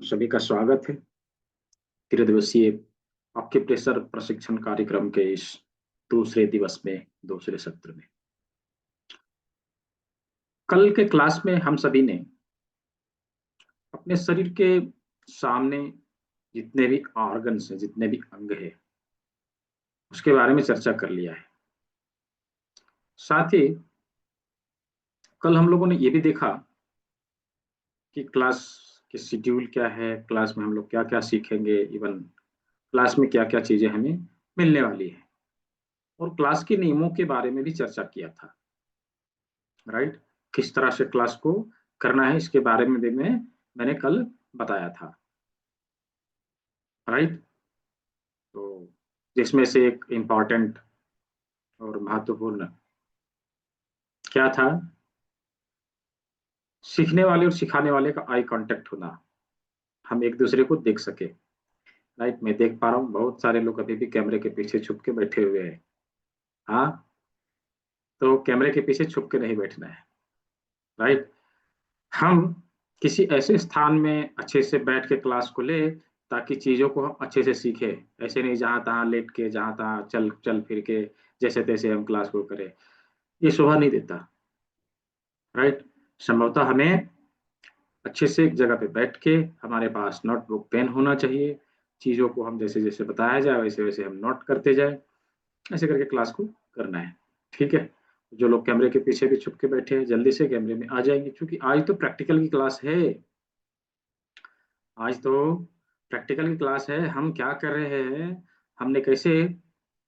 सभी का स्वागत है 3 दिवसीय ऑक्यूप्रेशर प्रशिक्षण कार्यक्रम के इस दूसरे दिवस में, दूसरे सत्र में। कल के क्लास में हम सभी ने अपने शरीर के सामने जितने भी ऑर्गन्स हैं, जितने भी अंग हैं, उसके बारे में चर्चा कर लिया है। साथ ही कल हम लोगों ने ये भी देखा कि क्लास के शेड्यूल क्या है, क्लास में हम लोग क्या क्या सीखेंगे, इवन क्लास में क्या क्या चीजें हमें मिलने वाली है, और क्लास के नियमों के बारे में भी चर्चा किया था। राइट, किस तरह से क्लास को करना है इसके बारे में भी मैंने कल बताया था। राइट, तो जिसमें से एक इम्पॉर्टेंट और महत्वपूर्ण क्या था, सीखने वाले और सिखाने वाले का आई कांटेक्ट होना, हम एक दूसरे को देख सके। राइट, मैं देख पा रहा हूँ बहुत सारे लोग अभी भी कैमरे के पीछे छुप के बैठे हुए हैं। हाँ, तो कैमरे के पीछे छुप के नहीं बैठना है। राइट, हम किसी ऐसे स्थान में अच्छे से बैठ के क्लास को ले ताकि चीजों को हम अच्छे से सीखे। ऐसे नहीं जहां तहां लेट के, जहां तहां चल चल फिर के जैसे तैसे हम क्लास को करें, ये शोभा नहीं देता। राइट, संभवतः हमें अच्छे से एक जगह पे बैठ के हमारे पास नोटबुक पेन होना चाहिए। चीजों को हम जैसे जैसे बताया जाए वैसे वैसे हम नोट करते जाए, ऐसे करके क्लास को करना है। ठीक है, जो लोग कैमरे के पीछे भी छुप के बैठे हैं जल्दी से कैमरे में आ जाएंगे, क्योंकि आज तो प्रैक्टिकल की क्लास है। आज तो प्रैक्टिकल की क्लास है। हम क्या कर रहे हैं, हमने कैसे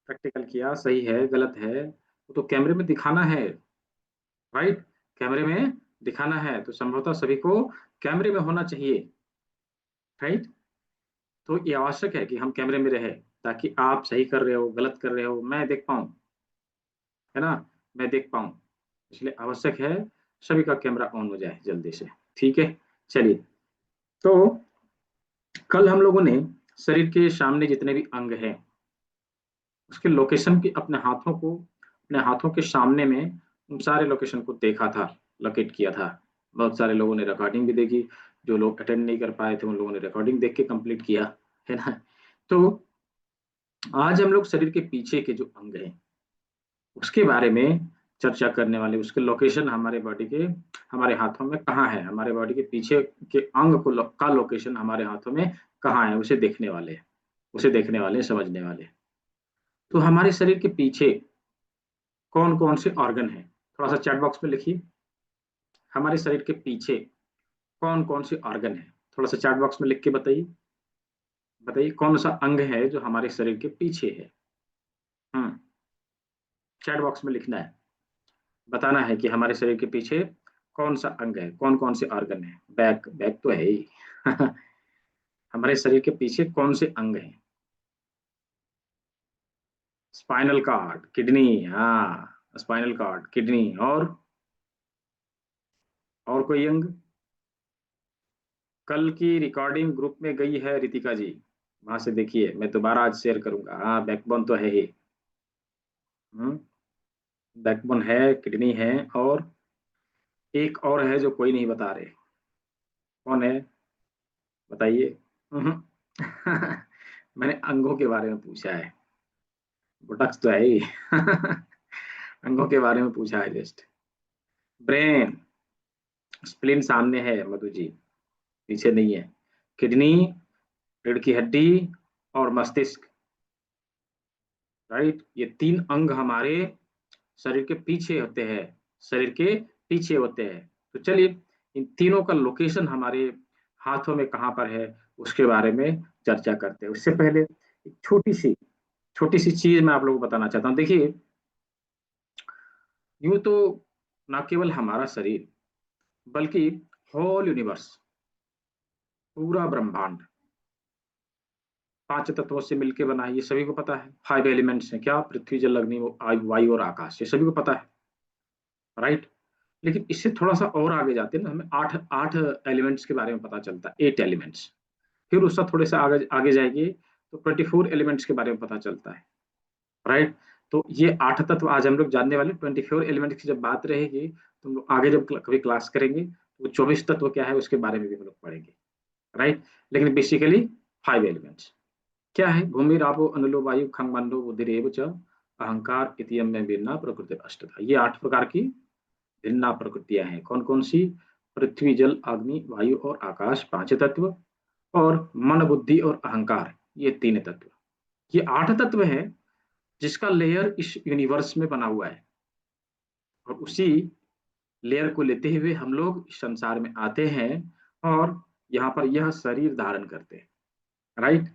प्रैक्टिकल किया, सही है गलत है, वो तो कैमरे में दिखाना है। राइट, कैमरे में दिखाना है, तो संभवतः सभी को कैमरे में होना चाहिए। राइट, तो ये आवश्यक है कि हम कैमरे में रहे ताकि आप सही कर रहे हो गलत कर रहे हो मैं देख पाऊं, है ना, मैं देख पाऊं। इसलिए आवश्यक है सभी का कैमरा ऑन हो जाए जल्दी से। ठीक है, चलिए। तो कल हम लोगों ने शरीर के सामने जितने भी अंग हैं उसके लोकेशन की अपने हाथों के सामने में उन सारे लोकेशन को देखा था, लोकेट किया था। बहुत सारे लोगों ने रिकॉर्डिंग भी देखी। जो लोग अटेंड नहीं कर पाए थे उन लोगों ने रिकॉर्डिंग देख के कंप्लीट किया, है ना। तो आज हम लोग शरीर के पीछे के जो अंग हैं उसके बारे में चर्चा करने वाले, उसके लोकेशन हमारे बॉडी के, हमारे हाथों में कहाँ है, हमारे बॉडी के पीछे के अंग का लोकेशन हमारे हाथों में कहाँ है, उसे देखने वाले, उसे देखने वाले, समझने वाले। तो हमारे शरीर के पीछे कौन कौन से ऑर्गन हैं, थोड़ा सा चैट बॉक्स में लिखिए। हमारे शरीर के पीछे कौन कौन से ऑर्गन है, थोड़ा सा चैट बॉक्स में लिख के बताइए। बताइए कौन सा अंग है जो हमारे शरीर के पीछे है। चैट बॉक्स में लिखना है, बताना है कि हमारे शरीर के पीछे कौन सा अंग है, कौन कौन से ऑर्गन है। बैक, बैक तो है ही हमारे शरीर के पीछे कौन से अंग हैं। स्पाइनल कॉर्ड, किडनी, हाँ स्पाइनल कॉर्ड, किडनी, और कोई अंग। कल की रिकॉर्डिंग ग्रुप में गई है रितिका जी, वहां से देखिए, मैं दोबारा आज शेयर करूंगा। हाँ, बैकबोन तो है ही। हम्म, बैकबोन है, किडनी है, और एक और है जो कोई नहीं बता रहे, कौन है बताइए। हम्म, मैंने अंगों के बारे में पूछा है, बुटक्स तो है ही अंगों के बारे में पूछा है जस्ट। ब्रेन, स्प्लीन सामने है मधु जी, पीछे नहीं है। किडनी, रीढ़ की हड्डी, और मस्तिष्क। राइट, ये 3 अंग हमारे शरीर के पीछे होते हैं, शरीर के पीछे होते हैं। तो चलिए, इन तीनों का लोकेशन हमारे हाथों में कहाँ पर है उसके बारे में चर्चा करते हैं। उससे पहले एक छोटी सी चीज मैं आप लोगों को बताना चाहता हूँ। देखिए, यूं तो न केवल हमारा शरीर बल्कि होल यूनिवर्स, पूरा ब्रह्मांड 5 तत्वों से मिलकर बना है, ये सभी को पता है। 5 एलिमेंट्स हैं, क्या, पृथ्वी जल अग्नि वायु और आकाश, ये सभी को पता है। राइट, लेकिन इससे थोड़ा सा और आगे जाते हैं ना, हमें आठ आठ एलिमेंट्स के बारे में पता चलता है, 8 एलिमेंट्स। फिर उसका थोड़े से आगे आगे जाएंगे तो 24 एलिमेंट्स के बारे में पता चलता है। राइट, तो ये 8 तत्व आज हम लोग जानने वाले। 24 एलिमेंट्स की जब बात रहेगी तो हम लोग आगे जब कभी क्लास करेंगे तो 24 तत्व क्या है उसके बारे में भी हम लोग पढ़ेंगे। राइट। लेकिन बेसिकली 5 एलिमेंट्स क्या है? भूमि रापो अनलो वायु खंग मंडो बुद्धिरेव च अहंकार इतियम में भिन्ना प्रकृति अष्टधा। ये 8 प्रकार की भिन्ना प्रकृतियां हैं। कौन कौन सी? पृथ्वी जल अग्नि वायु और आकाश 5 तत्व, और मन बुद्धि और अहंकार ये 3 तत्व। ये 8 तत्व है जिसका लेयर इस यूनिवर्स में बना हुआ है, और उसी लेयर को लेते हुए हम लोग इस संसार में आते हैं और यहाँ पर यह शरीर धारण करते हैं। राइट।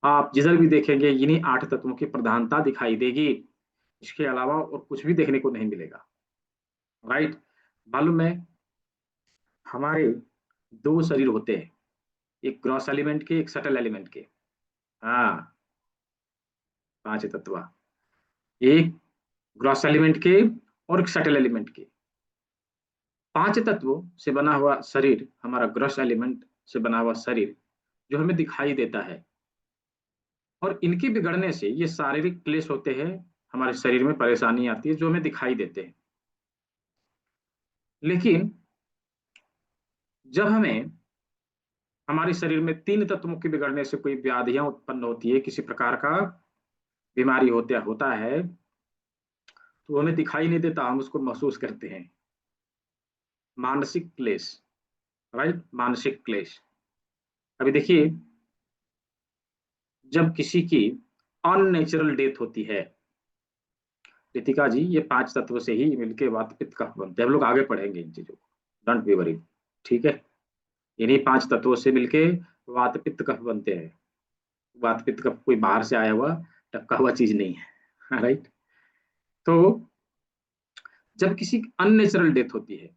आप जिधर भी देखेंगे इन्हीं 8 तत्वों की प्रधानता दिखाई देगी, इसके अलावा और कुछ भी देखने को नहीं मिलेगा। राइट। मालूम है, हमारे 2 शरीर होते हैं, एक ग्रॉस एलिमेंट के, एक सटल एलिमेंट के। हाँ, 5 तत्व, एक ग्रॉस एलिमेंट के और एक सटल एलिमेंट के। 5 तत्वों से बना हुआ शरीर, हमारा ग्रॉस एलिमेंट से बना हुआ शरीर जो हमें दिखाई देता है, और इनके बिगड़ने से ये शारीरिक क्लेश होते हैं, हमारे शरीर में परेशानी आती है जो हमें दिखाई देते हैं। लेकिन जब हमें हमारे शरीर में 3 तत्वों के बिगड़ने से कोई व्याधियां उत्पन्न होती है, किसी प्रकार का बीमारी होता होता है, तो हमें दिखाई नहीं देता, हम उसको महसूस करते हैं। मानसिक क्लेश। राइट, मानसिक क्लेश। अभी देखिए, जब किसी की अननेचुरल डेथ होती है, रितिका जी, ये 5 तत्व से ही मिलके वात पित्त कफ बनते हैं। हम लोग आगे पढ़ेंगे इन चीजों को, डोंट बी वरी। ठीक है, इन्हीं 5 तत्वों से मिलके वात पित्त कफ बनते हैं। वात पित्त कफ कोई बाहर से आया हुआ टपका हुआ चीज नहीं है। राइट। तो जब किसी अननेचुरल डेथ होती है,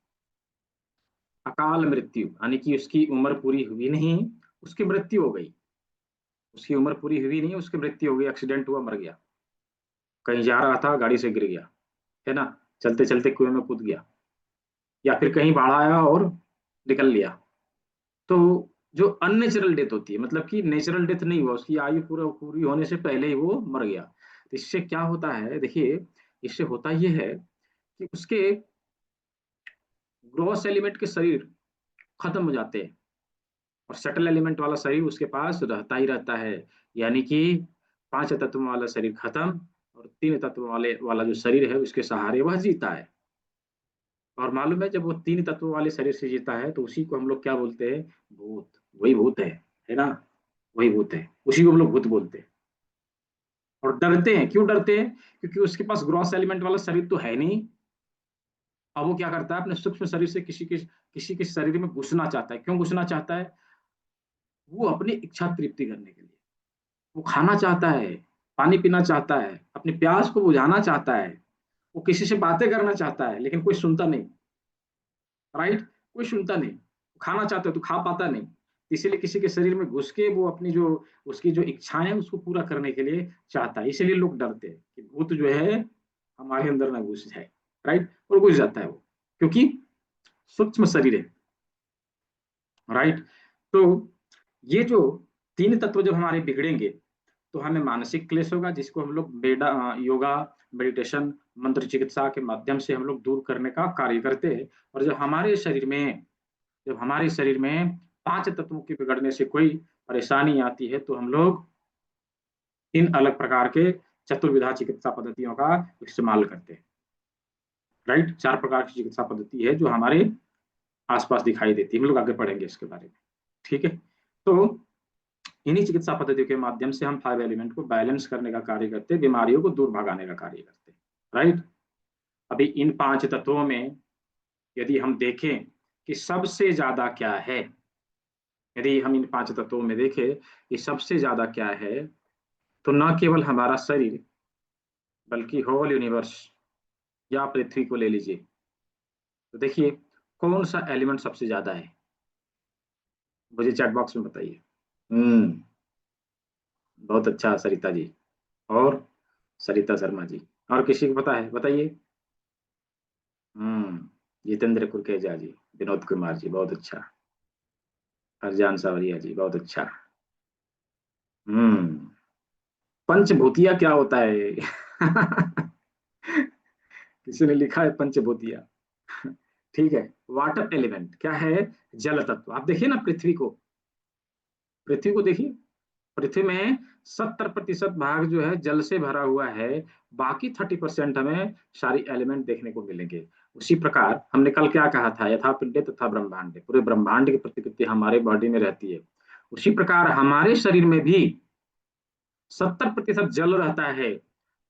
अकाल मृत्यु, यानी कि उसकी उम्र पूरी हुई नहीं, उसकी मृत्यु हो गई, उसकी उम्र पूरी हुई नहीं, उसकी मृत्यु हो गई, एक्सीडेंट हुआ, मर गया, कहीं जा रहा था गाड़ी से गिर गया, है ना, चलते चलते कुएं में कूद गया, या फिर कहीं बाढ़ आया और निकल लिया। तो जो अननेचुरल डेथ होती है, मतलब कि नेचुरल डेथ नहीं हुआ, उसकी आयु पूरा पूरी होने से पहले ही वो मर गया, तो इससे क्या होता है? देखिए, इससे होता यह है कि उसके ग्रॉस एलिमेंट के शरीर खत्म हो जाते हैं, और सटल एलिमेंट वाला शरीर उसके पास रहता ही रहता है। यानी कि 5 तत्व वाला शरीर खत्म, और 3 तत्व वाले वाला जो शरीर है उसके सहारे वह जीता है। और मालूम है, जब वो 3 तत्व वाले शरीर से जीता है तो उसी को हम लोग क्या बोलते हैं? भूत। वही भूत है ना, वही भूत है, उसी को हम लोग भूत बोलते हैं। और डरते हैं, क्यों डरते हैं? क्योंकि उसके पास ग्रॉस एलिमेंट वाला शरीर तो है नहीं। अब वो क्या करता है? अपने सूक्ष्म शरीर से किसी के शरीर में घुसना चाहता है। क्यों घुसना चाहता है? वो अपनी इच्छा तृप्ति करने के लिए। वो खाना चाहता है, पानी पीना चाहता है, अपनी प्यास को बुझाना चाहता है, वो किसी से बातें करना चाहता है, लेकिन कोई सुनता नहीं। राइट, कोई सुनता नहीं। खाना चाहता है तो खा पाता नहीं, इसीलिए किसी के शरीर में घुस के वो अपनी जो उसकी जो इच्छाएं हैं उसको पूरा करने के लिए चाहता है। इसीलिए लोग डरते हैं कि भूत जो है हमारे अंदर ना घुस जाए। राइट, और घुस जाता है वो, क्योंकि सूक्ष्म शरीर है। राइट। तो ये जो 3 तत्व जब हमारे बिगड़ेंगे तो हमें मानसिक क्लेश होगा, जिसको हम लोग योगा, मेडिटेशन, मंत्र चिकित्सा के माध्यम से हम लोग दूर करने का कार्य करते हैं। और जब हमारे शरीर में 5 तत्वों के बिगड़ने से कोई परेशानी आती है तो हम लोग इन अलग प्रकार के चतुर्विधा चिकित्सा पद्धतियों का इस्तेमाल करते हैं। राइट, 4 प्रकार की चिकित्सा पद्धति है जो हमारे आसपास दिखाई देती है। हम लोग आगे पढ़ेंगे इसके बारे में। ठीक है। तो इन्हीं चिकित्सा पद्धतियों के माध्यम से हम 5 एलिमेंट को बैलेंस करने का कार्य करते हैं, बीमारियों को दूर भगाने का कार्य करते हैं। राइट। अभी इन 5 तत्वों में यदि हम देखें कि सबसे ज्यादा क्या है, यदि हम इन 5 तत्वों में देखें कि सबसे ज्यादा क्या है, तो न केवल हमारा शरीर बल्कि होल यूनिवर्स या पृथ्वी को ले लीजिए, तो देखिए कौन सा एलिमेंट सबसे ज्यादा है, मुझे चैट बॉक्स में बताइए। हम्म, बहुत अच्छा सरिता जी, और सरिता शर्मा जी। और किसी को पता है? बताइए। जितेंद्र कुरकेजा जी, विनोद कुमार जी, बहुत अच्छा। हरजान सावरिया जी, बहुत अच्छा। हम्म, पंचभूतिया क्या होता है? किसी ने लिखा है पंचभूतिया। ठीक है, वाटर एलिमेंट क्या है? जल तत्व। आप देखिए ना पृथ्वी को, पृथ्वी को देखिए, पृथ्वी में 70% भाग जो है जल से भरा हुआ है, बाकी 30% हमें सारी एलिमेंट देखने को मिलेंगे। उसी प्रकार हमने कल क्या कहा था, यथा पिंडे तथा ब्रह्मांड, पूरे ब्रह्मांड की प्रतिकृति हमारे बॉडी में रहती है। उसी प्रकार हमारे शरीर में भी 70% जल रहता है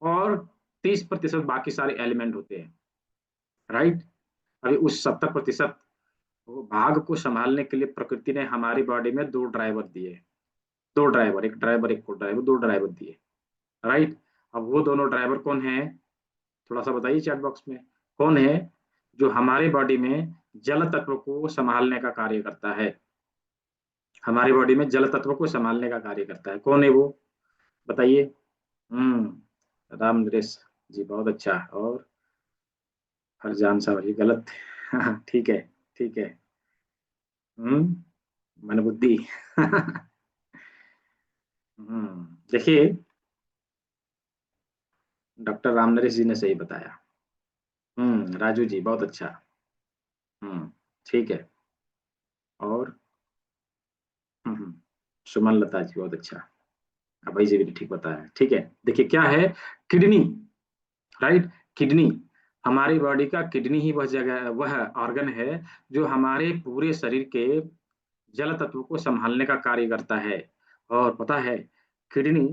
और 30% बाकी सारे एलिमेंट होते हैं, राइट। अभी उस 70% भाग को संभालने के लिए प्रकृति ने हमारी बॉडी में दो ड्राइवर दिए, दो ड्राइवर, एक ड्राइवर एक को ड्राइवर, दो ड्राइवर दिए, राइट। अब वो दोनों ड्राइवर कौन है, थोड़ा सा बताइए चैट बॉक्स में, कौन है जो हमारे बॉडी में जल तत्व को संभालने का कार्य करता है, हमारी बॉडी में जल तत्व को संभालने का कार्य करता है, कौन है वो, बताइए। राम नरेश जी, बहुत अच्छा। और फरजान साहब जी गलत। ठीक है, ठीक है। मनबुद्धि। देखिए, डॉक्टर राम नरेश जी ने सही बताया। राजू जी बहुत अच्छा। हम्म, ठीक है। और सुमन लता जी बहुत अच्छा। अभय जी भी ठीक बताया, ठीक है। देखिए क्या है, किडनी, राइट। किडनी, हमारी बॉडी का किडनी ही वह जगह, वह ऑर्गन है जो हमारे पूरे शरीर के जल तत्व को संभालने का कार्य करता है। और पता है, किडनी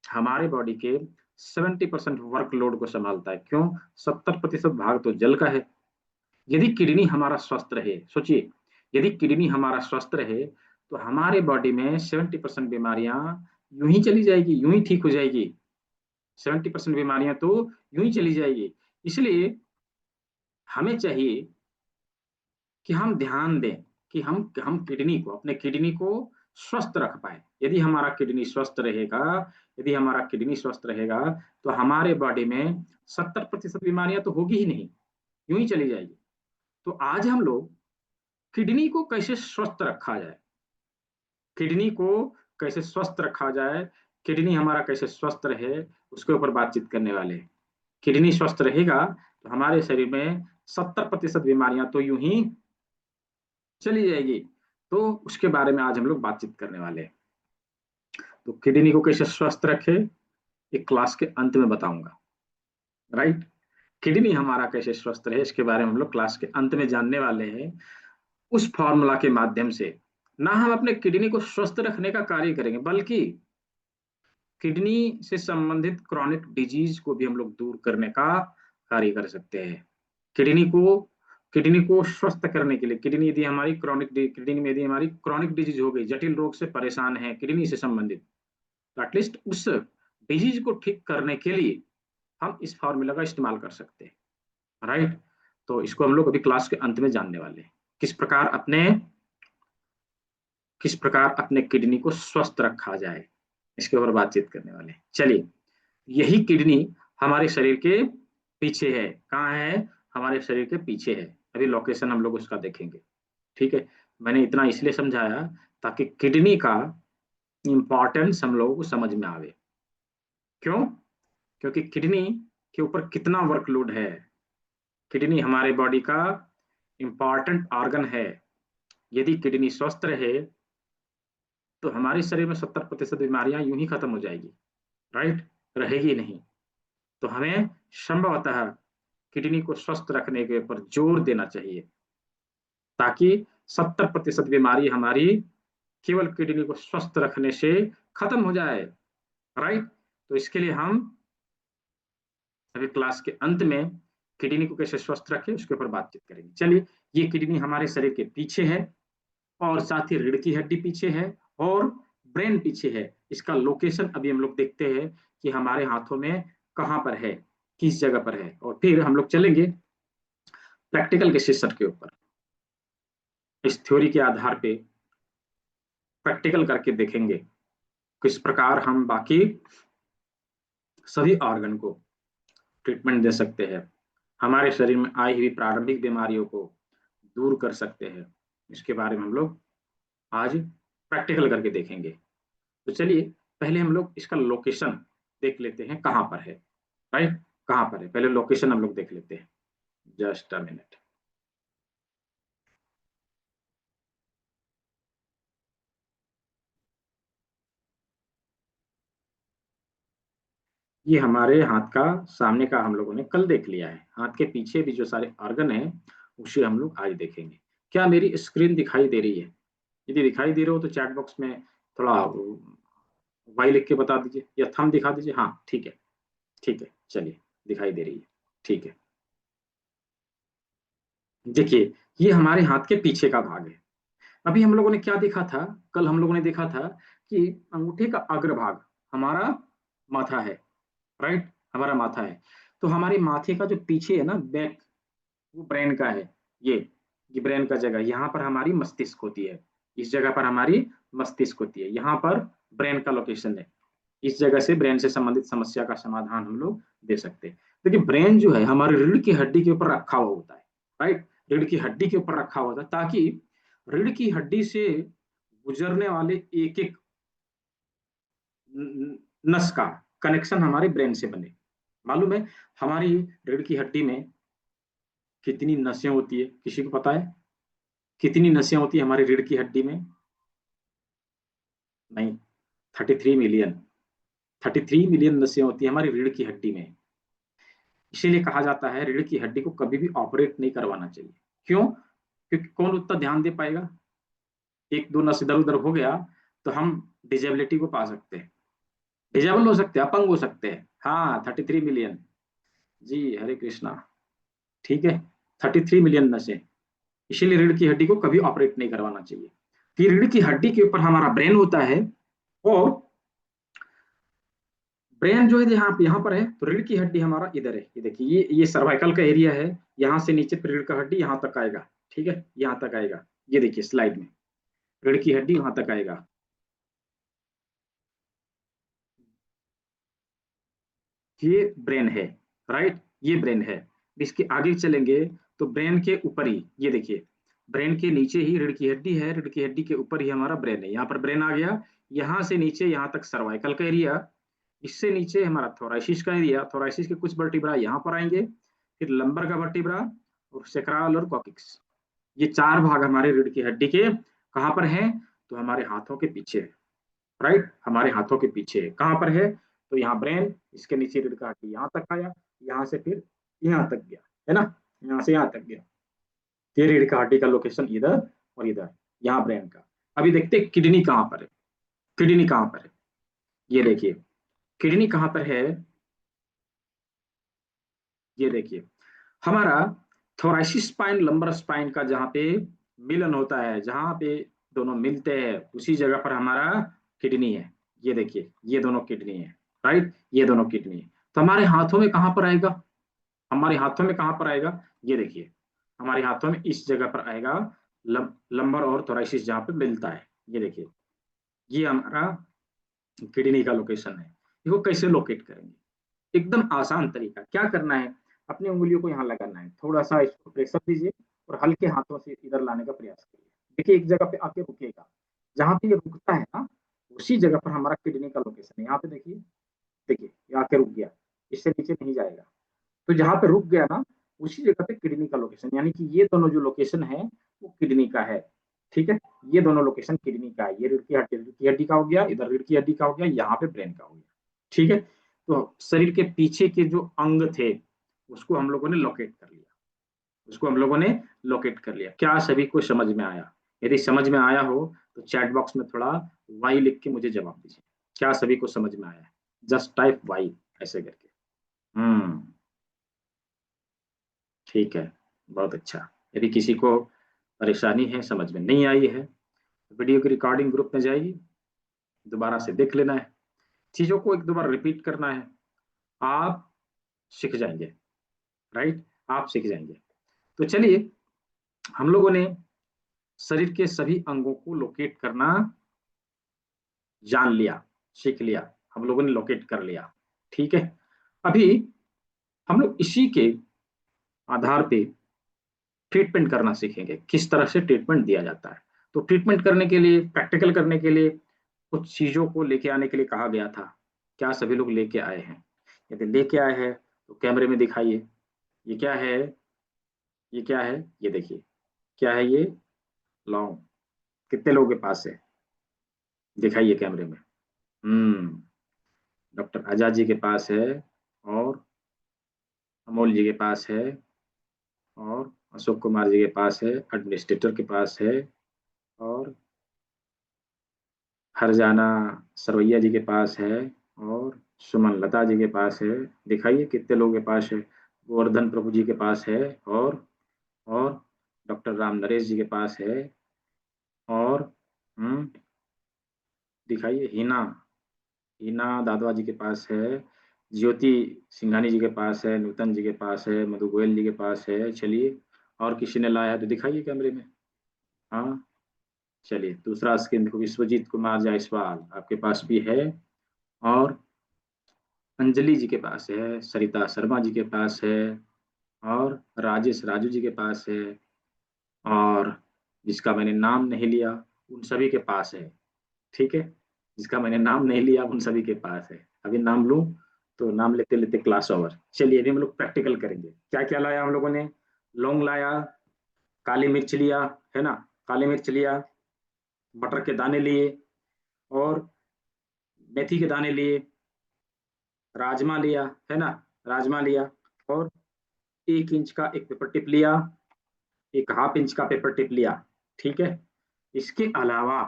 हमारे बॉडी के 70% वर्कलोड को संभालता है। क्यों? 70% भाग तो जल का है। यदि किडनी हमारा स्वस्थ रहे, सोचिए, यदि किडनी हमारा स्वस्थ रहे तो हमारे बॉडी में 70% बीमारियां यूं ही चली जाएगी, यूं ही ठीक हो जाएगी। 70% बीमारियां तो यूं ही चली जाएगी। इसलिए हमें चाहिए कि हम ध्यान दें कि हम किडनी को, अपने किडनी को स्वस्थ रख पाए। यदि हमारा किडनी स्वस्थ रहेगा, यदि हमारा किडनी स्वस्थ रहेगा तो हमारे बॉडी में 70% बीमारियां तो होगी ही नहीं, यूं ही चली जाएगी। तो आज हम लोग किडनी को कैसे स्वस्थ रखा जाए, किडनी को कैसे स्वस्थ रखा जाए, किडनी हमारा कैसे स्वस्थ रहे, उसके ऊपर बातचीत करने वाले हैं। किडनी स्वस्थ रहेगा तो हमारे शरीर में 70% बीमारियां तो यूं ही चली जाएगी। तो उसके बारे में आज हम लोग बातचीत करने वाले हैं। तो किडनी को कैसे स्वस्थ रखे, एक क्लास के अंत में बताऊंगा, राइट। किडनी हमारा कैसे स्वस्थ रहे इसके बारे में हम लोग क्लास के अंत में जानने वाले हैं। उस फॉर्मूला के माध्यम से ना हम अपने किडनी को स्वस्थ रखने का कार्य करेंगे, बल्कि किडनी से संबंधित क्रॉनिक डिजीज को भी हम लोग दूर करने का कार्य कर सकते हैं। किडनी को किडनी को स्वस्थ करने के लिए, किडनी यदि हमारी किडनी में यदि हमारी क्रॉनिक डिजीज हो गई, जटिल रोग से परेशान है किडनी से संबंधित, तो एटलीस्ट उस डिजीज को ठीक करने के लिए हम इस फॉर्मूला का इस्तेमाल कर सकते हैं, राइट। तो इसको हम लोग अभी क्लास के अंत में जानने वाले हैं, किस प्रकार अपने किडनी को स्वस्थ रखा जाए, इसके ऊपर बातचीत करने वाले हैं। चलिए, यही किडनी हमारे शरीर के पीछे है। कहाँ है? हमारे शरीर के पीछे है। अभी लोकेशन हम लोग उसका देखेंगे, ठीक है। मैंने इतना इसलिए समझाया ताकि किडनी का इंपॉर्टेंस हम लोगों को समझ में आवे। क्यों? क्योंकि किडनी के ऊपर कितना वर्कलोड है। किडनी हमारे बॉडी का इंपॉर्टेंट ऑर्गन है। यदि किडनी स्वस्थ रहे तो हमारे शरीर में 70% बीमारियां यूं ही खत्म हो जाएगी, राइट, रहेगी नहीं। तो हमें संभवतः किडनी को स्वस्थ रखने के ऊपर जोर देना चाहिए, ताकि 70% बीमारी हमारी केवल किडनी को स्वस्थ रखने से खत्म हो जाए, राइट। तो इसके लिए हम अभी क्लास के अंत में किडनी को कैसे स्वस्थ रखें उसके ऊपर बातचीत करेंगे। चलिए, ये किडनी हमारे शरीर के पीछे है और साथ ही रीढ़ की हड्डी पीछे है और ब्रेन पीछे है। इसका लोकेशन अभी हम लोग देखते हैं कि हमारे हाथों में कहाँ पर है, किस जगह पर है, और फिर हम लोग चलेंगे प्रैक्टिकल के सेशन के ऊपर। इस थ्योरी के आधार पे प्रैक्टिकल करके देखेंगे किस प्रकार हम बाकी सभी ऑर्गन को ट्रीटमेंट दे सकते हैं, हमारे शरीर में आई हुई प्रारंभिक बीमारियों को दूर कर सकते हैं। इसके बारे में हम लोग आज प्रैक्टिकल करके देखेंगे। तो चलिए, पहले हम लोग इसका लोकेशन देख लेते हैं, कहाँ पर है, राइट, कहाँ पर है, पहले लोकेशन हम लोग देख लेते हैं। Just a minute. ये हमारे हाथ का सामने का हम लोगों ने कल देख लिया है। हाथ के पीछे भी जो सारे ऑर्गन हैं उसे हम लोग आज देखेंगे। क्या मेरी स्क्रीन दिखाई दे रही है? यदि दिखाई दे रहे हो तो चैट बॉक्स में थोड़ा वाई लिख के बता दीजिए या थंब दिखा दीजिए। हाँ ठीक है, ठीक है, चलिए, दिखाई दे रही है, ठीक है। देखिए, ये हमारे हाथ के पीछे का भाग है। अभी हम लोगों ने क्या देखा था? कल हम लोगों ने देखा था कि अंगूठे का अग्रभाग हमारा माथा है, राइट, हमारा माथा है। तो हमारे माथे का जो पीछे है ना, बैक, वो ब्रेन का है। ये ये ब्रेन का जगह, यहाँ पर हमारी मस्तिष्क होती है। इस जगह पर हमारी मस्तिष्क होती है, यहाँ पर ब्रेन का लोकेशन है। इस जगह से ब्रेन से संबंधित समस्या का समाधान हम लोग दे सकते हैं। देखिए, ब्रेन जो है हमारे रीढ़ की हड्डी के ऊपर रखा हुआ होता है, राइट। रीढ़ की हड्डी के ऊपर रखा हुआ होता है ताकि रीढ़ की हड्डी से गुजरने वाले एक एक नस का कनेक्शन हमारे ब्रेन से बने। मालूम है हमारी रीढ़ की हड्डी में कितनी नसें होती है? किसी को पता है कितनी नसें होती है हमारी रीढ़ की हड्डी में? नहीं, 33 मिलियन। 33 मिलियन नसें होती है हमारी रीढ़ की हड्डी में। इसीलिए कहा जाता है रीढ़ की हड्डी को कभी भी ऑपरेट नहीं करवाना चाहिए। क्यों? क्योंकि कौन उतना ध्यान दे पाएगा? एक दो नस इधर उधर हो गया तो हम डिजेबिलिटी को पा सकते हैं, डिजेबल हो सकते हैं, अपंग हो सकते हैं। हाँ, 33 मिलियन। जी, हरे कृष्णा। ठीक है, 33 मिलियन नसें। इसीलिए रीढ़ की हड्डी को कभी ऑपरेट नहीं करवाना चाहिए। फिर रीढ़ की हड्डी के ऊपर हमारा ब्रेन होता है, और ब्रेन जो है यहाँ पर है, तो रीढ़ की हड्डी हमारा इधर है। ये देखिए, ये सर्वाइकल का एरिया है। यहाँ से नीचे फिर रीढ़ का हड्डी यहाँ तक आएगा। ठीक है, यहाँ तक आएगा। ये देखिए स्लाइड में रीढ़ की हड्डी वहां तक आएगा। ये ब्रेन है, राइट, ये ब्रेन है। इसके आगे चलेंगे तो ब्रेन के ऊपर ही ये देखिए, ब्रेन के नीचे ही रीढ़ की हड्डी है, रीढ़ की हड्डी के ऊपर ही हमारा ब्रेन है। यहाँ पर ब्रेन आ गया, यहाँ से नीचे यहाँ तक सर्वाइकल का एरिया, इससे नीचे हमारा थोराइसिस का एरिया, थोराइसिस के कुछ वर्टिब्रा यहाँ पर आएंगे, फिर लंबर का वर्टिब्रा और सेक्रल और कॉकिक्स। ये चार भाग हमारे रीढ़ की हड्डी के कहाँ पर हैं? तो हमारे हाथों के पीछे, राइट, हमारे हाथों के पीछे कहाँ पर है? तो यहाँ ब्रेन, इसके नीचे रीढ़ का हड्डी यहाँ तक आया, यहाँ से फिर यहाँ तक गया, है ना, यहाँ से यहाँ तक गया। ये रीढ़ का हड्डी का लोकेशन इधर और इधर, यहाँ ब्रेन का। अभी देखते हैं किडनी कहाँ पर है। किडनी कहाँ पर है? ये देखिए, किडनी कहाँ पर है? ये देखिए, हमारा थोराइसिस स्पाइन लंबर स्पाइन का जहाँ पे मिलन होता है, जहाँ पे दोनों मिलते हैं, उसी जगह पर हमारा किडनी है। ये देखिए, ये दोनों किडनी है, राइट, ये दोनों किडनी है। तो हमारे हाथों में कहाँ पर आएगा? हमारे हाथों में कहाँ पर आएगा? ये देखिए, हमारे हाथों में इस जगह पर आएगा, लंबर और थोराइसिस जहाँ पे मिलता है। ये देखिए, ये हमारा किडनी का लोकेशन है। इसको कैसे लोकेट करेंगे? एकदम आसान तरीका, क्या करना है, अपनी उंगलियों को यहाँ लगाना है, थोड़ा सा इसको प्रेशर दीजिए और हल्के हाथों से इधर लाने का प्रयास करिए। देखिए, एक जगह पे आके रुकेगा, जहां पे ये रुकता है ना, उसी जगह पर हमारा किडनी का लोकेशन है। यहाँ पे देखिए, देखिए ये आके रुक गया, इससे नीचे नहीं जाएगा। तो जहां पे रुक गया ना, उसी जगह पे किडनी का लोकेशन, यानी कि ये दोनों जो लोकेशन है वो किडनी का है। ठीक है, ये दोनों लोकेशन किडनी का है। ये रीढ़ की हड्डी का हो गया, इधर रीढ़ की हड्डी का हो गया, यहाँ पे ब्रेन का हो गया। ठीक है, तो शरीर के पीछे के जो अंग थे उसको हम लोगों ने लोकेट कर लिया, उसको हम लोगों ने लोकेट कर लिया। क्या सभी को समझ में आया? यदि समझ में आया हो तो चैट बॉक्स में थोड़ा वाई लिख के मुझे जवाब दीजिए। क्या सभी को समझ में आया है? जस्ट टाइप वाई ऐसे करके। हम्म, ठीक है, बहुत अच्छा। यदि किसी को परेशानी है, समझ में नहीं आई है, तो वीडियो की रिकॉर्डिंग ग्रुप में जाएगी, दोबारा से देख लेना है, चीजों को एक दो बार रिपीट करना है, आप सीख जाएंगे, राइट, आप सीख जाएंगे। तो चलिए, हम लोगों ने शरीर के सभी अंगों को लोकेट करना जान लिया, सीख लिया, हम लोगों ने लोकेट कर लिया। ठीक है, अभी हम लोग इसी के आधार पे ट्रीटमेंट करना सीखेंगे, किस तरह से ट्रीटमेंट दिया जाता है। तो ट्रीटमेंट करने के लिए, प्रैक्टिकल करने के लिए कुछ चीजों को लेके आने के लिए कहा गया था। क्या सभी लोग लेके आए हैं? यदि लेके आए हैं तो कैमरे में दिखाइए। ये क्या है? ये क्या है? ये देखिए, क्या है ये? लौंग। कितने लोगों के पास है? दिखाइए कैमरे में। हम्म, डॉक्टर आजाद जी के पास है, और अमोल जी के पास है, और अशोक कुमार जी के पास है, एडमिनिस्ट्रेटर के पास है, और हरजाना सरवैया जी के पास है, और सुमन लता जी के पास है। दिखाइए कितने लोगों के पास है। गोवर्धन प्रभु जी के पास है, और डॉक्टर राम नरेश जी के पास है, और दिखाइए हिना हिना दादवा जी के पास है, ज्योति सिंघानी जी के पास है, नूतन जी के पास है, मधु गोयल जी के पास है। चलिए, और किसी ने लाया है तो दिखाइए कैमरे में। हाँ, चलिए दूसरा स्क्रीन देखो, विश्वजीत कुमार जायसवाल आपके पास भी है, और अंजलि जी के पास है, सरिता शर्मा जी के पास है, और राजेश राजू जी के पास है, और जिसका मैंने नाम नहीं लिया उन सभी के पास है। ठीक है, जिसका मैंने नाम नहीं लिया उन सभी के पास है। अभी नाम लूं तो नाम लेते लेते क्लास ओवर। चलिए अभी हम लोग प्रैक्टिकल करेंगे। क्या क्या लाया हम लोगों ने? लौंग लाया, काली मिर्च लिया, है ना, काली मिर्च लिया, मटर के दाने लिए, और मेथी के दाने लिए, राजमा लिया, है ना, राजमा लिया, और 1 इंच का एक पेपर टिप लिया, एक हाफ इंच का पेपर टिप लिया। ठीक है, इसके अलावा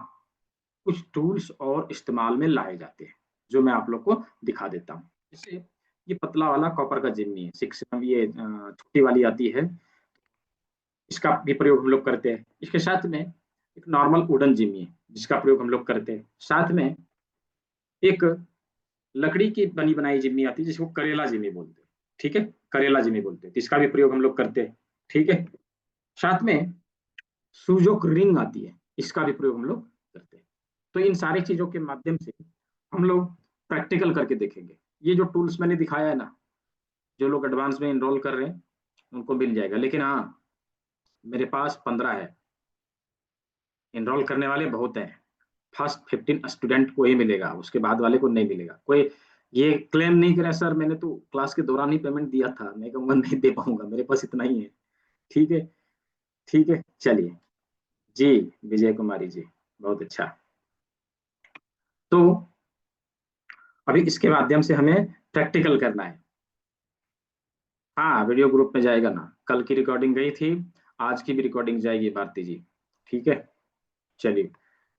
कुछ टूल्स और इस्तेमाल में लाए जाते हैं जो मैं आप लोग को दिखा देता हूँ। जैसे ये पतला वाला कॉपर का जिम्मी है, 6 ये छोटी वाली आती है, इसका भी प्रयोग हम लोग करते हैं। इसके साथ में एक नॉर्मल वुडन जिम्मी है जिसका प्रयोग हम लोग करते हैं। साथ में एक लकड़ी की बनी बनाई जिम्मी आती है जिसको करेला जिम्मी बोलते हैं। ठीक है, करेला जिम्मी बोलते हैं, तो इसका भी प्रयोग हम लोग करते हैं। ठीक है, साथ में सुजोक रिंग आती है, इसका भी प्रयोग हम लोग करते हैं। तो इन सारी चीजों के माध्यम से हम लोग प्रैक्टिकल करके देखेंगे। ये जो टूल्स मैंने दिखाया है ना, जो लोग एडवांस में इनरोल कर रहे हैं उनको मिल जाएगा, लेकिन हाँ, मेरे पास 15 है, इनरोल करने वाले बहुत हैं। फर्स्ट 15 स्टूडेंट को ही मिलेगा, उसके बाद वाले को नहीं मिलेगा। कोई ये क्लेम नहीं करे सर मैंने तो क्लास के दौरान ही पेमेंट दिया था, मैं कहूँगा नहीं दे पाऊंगा, मेरे पास इतना ही है। ठीक है, ठीक है, चलिए जी। विजय कुमारी जी, बहुत अच्छा। तो अभी इसके माध्यम से हमें प्रैक्टिकल करना है। हाँ, वीडियो ग्रुप में जाएगा ना, कल की रिकॉर्डिंग गई थी, आज की भी रिकॉर्डिंग जाएगी भारती जी। ठीक है, चलिए।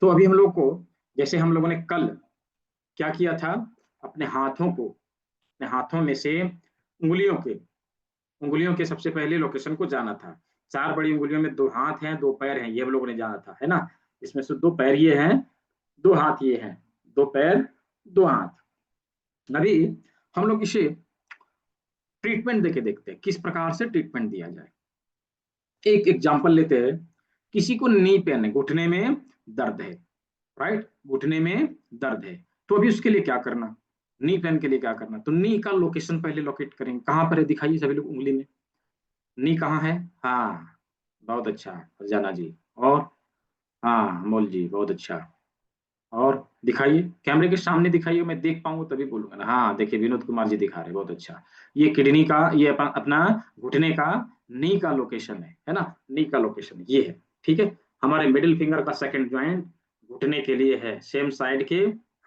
तो अभी हम लोग को, जैसे हम लोगों ने कल क्या किया था, अपने हाथों को, अपने हाथों में से उंगलियों के सबसे पहले लोकेशन को जाना था। 4 बड़ी उंगलियों में 2 हाथ हैं, 2 पैर हैं, ये हम लोगों ने जाना था, है ना। इसमें से 2 पैर ये हैं, 2 हाथ ये हैं, 2 पैर 2 हाथ। अभी हम लोग इसे ट्रीटमेंट देके देखते हैं किस प्रकार से ट्रीटमेंट दिया जाए। एक एग्जांपल लेते हैं, किसी को नी पेन है, घुटने में दर्द है, राइट, घुटने में दर्द है। तो अभी उसके लिए क्या करना, नी पेन के लिए क्या करना, तो नी का लोकेशन पहले लोकेट करेंगे। कहां पर है दिखाइए सभी लोग उंगली में, नी कहाँ है? हाँ, बहुत अच्छा फरजाना जी, और हाँ मोल जी, बहुत अच्छा। और दिखाइए कैमरे के सामने दिखाइए, मैं देख पाऊंगा तभी बोलूंगा ना। हाँ देखिए, विनोद कुमार जी दिखा रहे हैं, बहुत अच्छा। ये किडनी का, ये अपना घुटने का नी का लोकेशन है ना, नी का लोकेशन ये है। ठीक है, हमारे मिडिल फिंगर का सेकंड ज्वाइंट घुटने के लिए है, सेम साइड के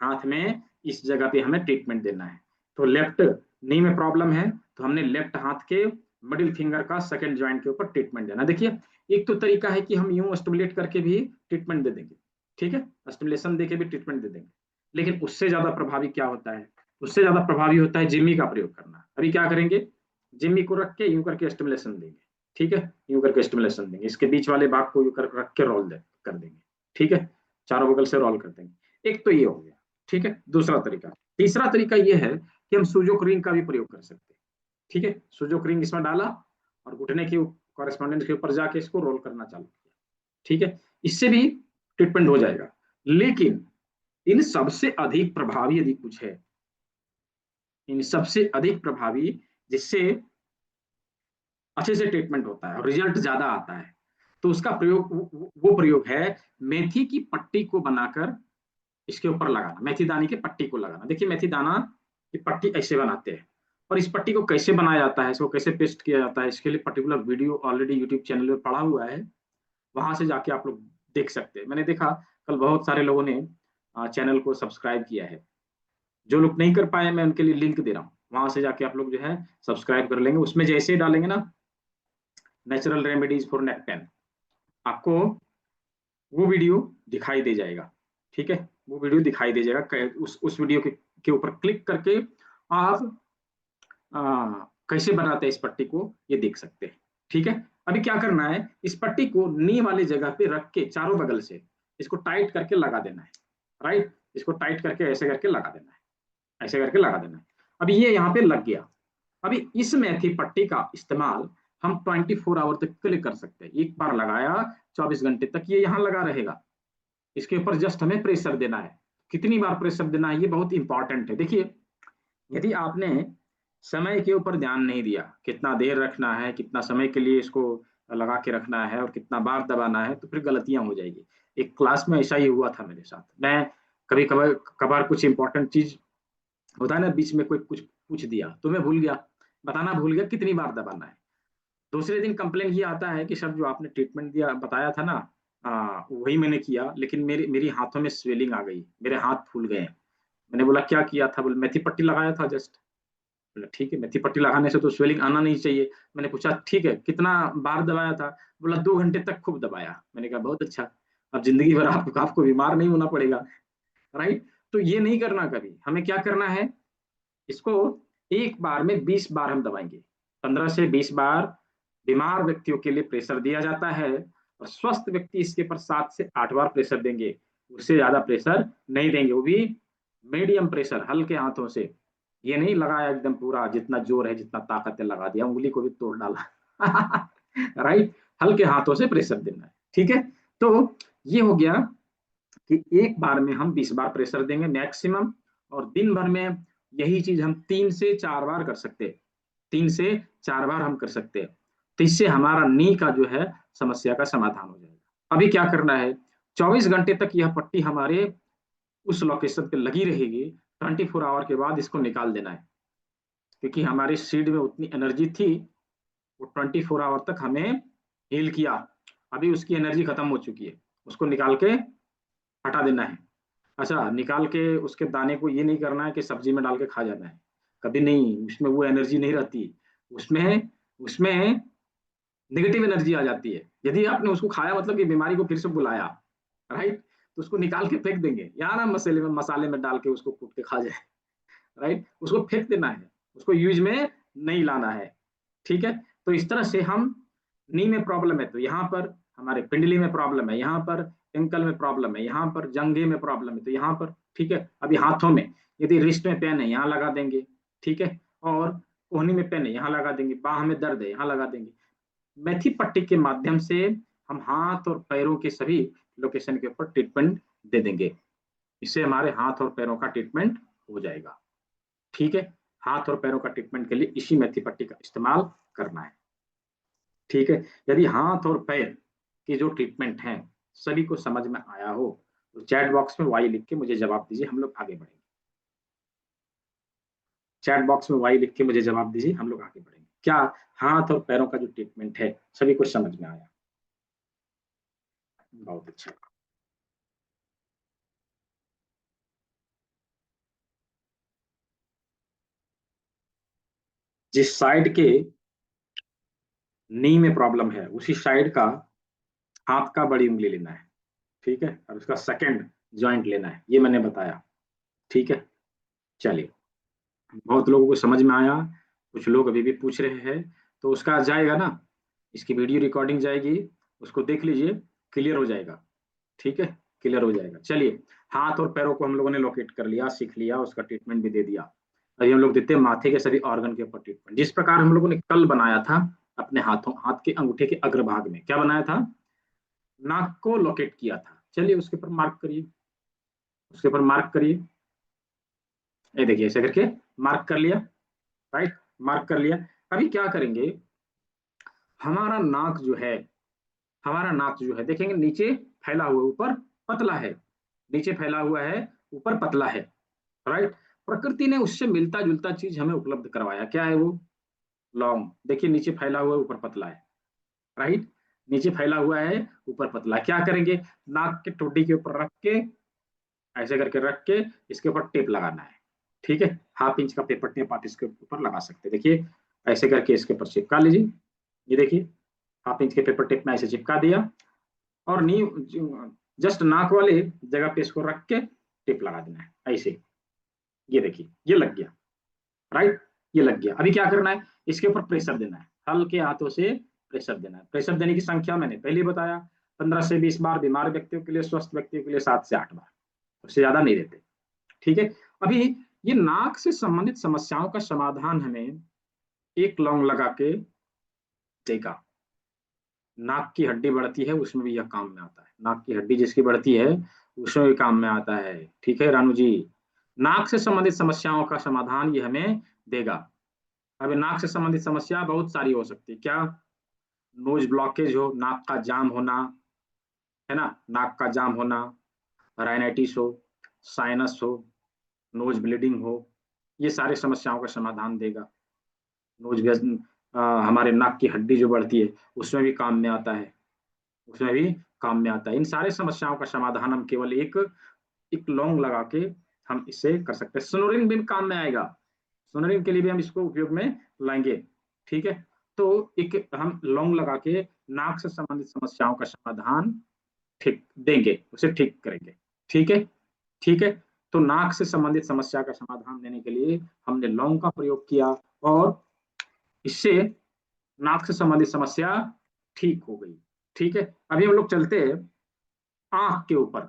हाथ में, इस जगह पे हमें ट्रीटमेंट देना है। तो लेफ्ट नी में प्रॉब्लम है, तो हमने लेफ्ट हाथ के मिडिल फिंगर का सेकंड ज्वाइंट के ऊपर ट्रीटमेंट देना। देखिए, एक तो तरीका है कि हम यूं स्टिमुलेट करके भी ट्रीटमेंट दे देंगे। ठीक है, स्टिमुलेशन देके भी ट्रीटमेंट दे देंगे, लेकिन उससे ज्यादा प्रभावी क्या होता है, उससे ज्यादा प्रभावी होता है जिम्मी का प्रयोग करना। अभी क्या करेंगे, जिम्मी को रख के यूं करके स्टिमुलेशन देंगे। ठीक है, यूं करके स्टिमुलेशन देंगे, इसके बीच वाले भाग को यूं रख के रोल कर देंगे। ठीक है, चारों बगल से रोल कर देंगे। एक तो ये हो गया। ठीक है, दूसरा तरीका। तीसरा तरीका ये है कि हम सुजोक रिंग का भी प्रयोग कर सकते हैं। ठीक है, सुजोक रिंग इसमें डाला, और घुटने के कॉरेस्पॉन्डेंट के ऊपर जाके इसको रोल करना चालू किया। ठीक है, इससे भी ट्रीटमेंट हो जाएगा। लेकिन इन सबसे अधिक प्रभावी यदि कुछ है, इन सबसे अधिक प्रभावी, जिससे अच्छे से ट्रीटमेंट होता है और रिजल्ट ज्यादा आता है, तो उसका प्रयोग वो प्रयोग है मेथी की पट्टी को बनाकर इसके ऊपर लगाना, मेथी दाने की पट्टी को लगाना। देखिए, मेथी दाना की पट्टी ऐसे बनाते हैं, और इस पट्टी को कैसे बनाया जाता है, इसको कैसे पेस्ट किया जाता है, इसके लिए particular video already YouTube channel में पड़ा हुआ है, वहां से जाके आप लोग देख सकते हैं। मैंने देखा कल बहुत सारे लोगों ने चैनल को सब्सक्राइब किया है। जो लोग नहीं कर पाए मैं उनके लिए लिंक दे रहा हूँ, वहां से जाके आप लोग जो है सब्सक्राइब कर लेंगे। उसमें जैसे ही डालेंगे ना natural remedies for neck pain, आपको वो वीडियो दिखाई दे जाएगा। ठीक है, वो वीडियो दिखाई दे जाएगा। उस वीडियो के ऊपर क्लिक करके आप कैसे बनाते हैं इस पट्टी को ये देख सकते हैं। ठीक है, अभी क्या करना है, इस पट्टी को नी वाली जगह पे रख के चारों बगल से इसको टाइट करके लगा देना है। राइट, इसको टाइट करके ऐसे करके लगा देना है, ऐसे करके लगा देना है। अभी ये यहाँ पे लग गया। अभी इस मेथी पट्टी का इस्तेमाल हम 24 आवर तक के लिए कर सकते हैं। एक बार लगाया 24 घंटे तक ये यहाँ लगा रहेगा। इसके ऊपर जस्ट हमें प्रेशर देना है। कितनी बार प्रेशर देना है ये बहुत इंपॉर्टेंट है। देखिए, यदि आपने समय के ऊपर ध्यान नहीं दिया, कितना देर रखना है, कितना समय के लिए इसको लगा के रखना है और कितना बार दबाना है, तो फिर गलतियां हो जाएगी। एक क्लास में ऐसा ही हुआ था मेरे साथ। मैं कभी कभार कभार कुछ इंपॉर्टेंट चीज होता है ना, बीच में कोई कुछ पूछ दिया तो मैं भूल गया, बताना भूल गया कितनी बार दबाना है। दूसरे दिन कंप्लेन ये आता है कि सर जो आपने ट्रीटमेंट दिया बताया था ना, वही मैंने किया, लेकिन मेरे मेरी हाथों में स्वेलिंग आ गई, मेरे हाथ फूल गए। मैंने बोला क्या किया था, बोले मेथी पट्टी लगाया था जस्ट। बोला ठीक है, मेथी पट्टी लगाने से तो स्वेलिंग आना नहीं चाहिए। मैंने पूछा ठीक है कितना बार दबाया था, बोला 2 घंटे तक खूब दबाया। मैंने कहा बहुत अच्छा, अब जिंदगी भर आपको बीमार नहीं होना पड़ेगा। राइट, तो ये नहीं करना कभी। हमें क्या करना है, इसको एक बार में 20 बार हम दबाएंगे। 15 से 20 बार बीमार व्यक्तियों के लिए प्रेशर दिया जाता है, और स्वस्थ व्यक्ति इसके पर 7 से 8 बार प्रेशर देंगे। उससे ज्यादा प्रेशर नहीं देंगे, वो भी मीडियम प्रेशर, हल्के हाथों से। ये नहीं लगाया एकदम पूरा, जितना जोर है जितना ताकत है लगा दिया, उंगली को भी तोड़ डाला। राइट, हल्के हाथों से प्रेशर देना है। ठीक है, तो ये हो गया कि एक बार में हम 20 बार प्रेशर देंगे मैक्सिमम, और दिन भर में यही चीज हम 3 से 4 बार कर सकते हैं। 3 से 4 बार हम कर सकते हैं। तो इससे हमारा नी का जो है समस्या का समाधान हो जाएगा। अभी क्या करना है, 24 घंटे तक यह पट्टी हमारे उस लोकेशन पे लगी रहेगी। 24 आवर के बाद इसको निकाल देना है, क्योंकि हमारे सीड में उतनी एनर्जी थी, वो 24 आवर तक हमें हील किया। अभी उसकी एनर्जी खत्म हो चुकी है, उसको निकाल के हटा देना है। अच्छा, निकाल के उसके दाने को ये नहीं करना है कि सब्जी में डाल के खा जाना है, कभी नहीं। उसमें वो एनर्जी नहीं रहती। उसमें उसमें नेगेटिव एनर्जी आ जाती है। यदि आपने उसको खाया मतलब कि बीमारी को फिर से बुलाया। राइट, तो उसको निकाल के फेंक देंगे, या ना मसाले में डाल के उसको कूट के खा जाए। राइट, उसको फेंक देना है, उसको यूज में नहीं लाना है। ठीक है, तो इस तरह से हम, नी में प्रॉब्लम है तो यहाँ पर, हमारे पिंडली में प्रॉब्लम है यहाँ पर, एंकल में प्रॉब्लम है यहाँ पर, जंघे में प्रॉब्लम है तो यहाँ पर। ठीक है, अभी हाथों में, यदि रिस्ट में पेन है यहाँ लगा देंगे। ठीक है, और कोहनी में पेन है यहाँ लगा देंगे, बाह में दर्द है यहाँ लगा देंगे। मेथी पट्टी के माध्यम से हम हाथ और पैरों के सभी लोकेशन के ऊपर ट्रीटमेंट दे देंगे। इससे हमारे हाथ और पैरों का ट्रीटमेंट हो जाएगा। ठीक है, हाथ और पैरों का ट्रीटमेंट के लिए इसी मेथी पट्टी का इस्तेमाल करना है। ठीक है, यदि हाथ और पैर की जो ट्रीटमेंट है सभी को समझ में आया हो तो चैट बॉक्स में वाई लिख के मुझे जवाब दीजिए, हम लोग आगे बढ़ेंगे। चैट बॉक्स में वाई लिख के मुझे जवाब दीजिए, हम लोग आगे बढ़ेंगे। क्या हाथ और पैरों का जो ट्रीटमेंट है सभी को समझ में आया? बहुत अच्छा। जिस साइड के नी में प्रॉब्लम है उसी साइड का हाथ का बड़ी उंगली लेना है। ठीक है, और उसका सेकंड जॉइंट लेना है, ये मैंने बताया। ठीक है, चलिए, बहुत लोगों को समझ में आया, कुछ लोग अभी भी पूछ रहे हैं, तो उसका जाएगा ना, इसकी वीडियो रिकॉर्डिंग जाएगी, उसको देख लीजिए, क्लियर हो जाएगा। ठीक है, क्लियर हो जाएगा। चलिए, हाथ और पैरों को हम लोगों ने लोकेट कर लिया, सीख लिया, उसका ट्रीटमेंट भी दे दिया। अभी हम लोग देते हैं माथे के सभी ऑर्गन के ऊपर ट्रीटमेंट, जिस प्रकार हम लोगों ने कल बनाया था अपने हाथों, हाथ के अंगूठे के अग्रभाग में क्या बनाया था, नाक को लोकेट किया था। चलिए उसके ऊपर मार्क करिए, उसके ऊपर मार्क करिए, ये देखिए ऐसे करके मार्क कर लिया। राइट, मार्क कर लिया। अभी क्या करेंगे, हमारा नाक जो है, हमारा नाक जो है देखेंगे नीचे फैला हुआ, ऊपर पतला है। नीचे फैला हुआ है, ऊपर पतला है। राइट, प्रकृति ने उससे मिलता जुलता चीज हमें उपलब्ध करवाया, क्या है वो, लौंग। देखिए नीचे फैला हुआ है, ऊपर पतला है। राइट, नीचे फैला हुआ है, ऊपर पतला है। क्या करेंगे, नाक के ठोडी के ऊपर रख के, ऐसे करके रख के इसके ऊपर टेप लगाना है। ठीक है, हाफ इंच का पेपर टेप आप इसके ऊपर लगा सकते हैं। देखिए ऐसे करके इसके ऊपर चिपका लीजिए, ये देखिए हाफ इंच के पेपर टेप में ऐसे चिपका दिया, और नी जस्ट नाक वाले जगह पे इसको रख के टिप लगा देना है ऐसे। ये देखिए ये लग गया, राइट, ये लग गया। अभी क्या करना है, इसके ऊपर प्रेशर देना है, हल्के हाथों से प्रेशर देना है। प्रेशर देने की संख्या मैंने पहले ही बताया, 15 से 20 बार बीमार व्यक्तियों के लिए, स्वस्थ व्यक्तियों के लिए 7 से 8 बार, उससे ज्यादा नहीं देते। ठीक है। अभी ये नाक से संबंधित समस्याओं का समाधान हमें एक लौंग लगा के देगा। नाक की हड्डी बढ़ती है उसमें भी यह काम में आता है, नाक की हड्डी जिसकी बढ़ती है उसमें भी काम में आता है। ठीक है रानू जी, नाक से संबंधित समस्याओं का समाधान ये हमें देगा। अब नाक से संबंधित समस्या बहुत सारी हो सकती है। क्या? नोज ब्लॉकेज हो, नाक का जाम होना, है ना, नाक का जाम होना, राइनाइटिस हो, साइनस हो, नोज ब्लीडिंग हो, ये सारे समस्याओं का समाधान देगा। नोज हमारे नाक की हड्डी जो बढ़ती है उसमें भी काम में आता है, उसमें भी काम में आता है। इन सारे समस्याओं का समाधान हम केवल एक एक लौंग लगा के हम इससे कर सकते हैं। सोनोरिन भी काम में आएगा, सोनोरिन के लिए भी हम इसको उपयोग में लाएंगे। ठीक है, तो एक हम लौंग लगा के नाक से संबंधित समस्याओं का समाधान ठीक देंगे, उसे ठीक करेंगे। ठीक है, ठीक है। तो नाक से संबंधित समस्या का समाधान देने के लिए हमने लौंग का प्रयोग किया, और इससे नाक से संबंधित समस्या ठीक हो गई। ठीक है, अभी हम लोग चलते हैं आंख के ऊपर।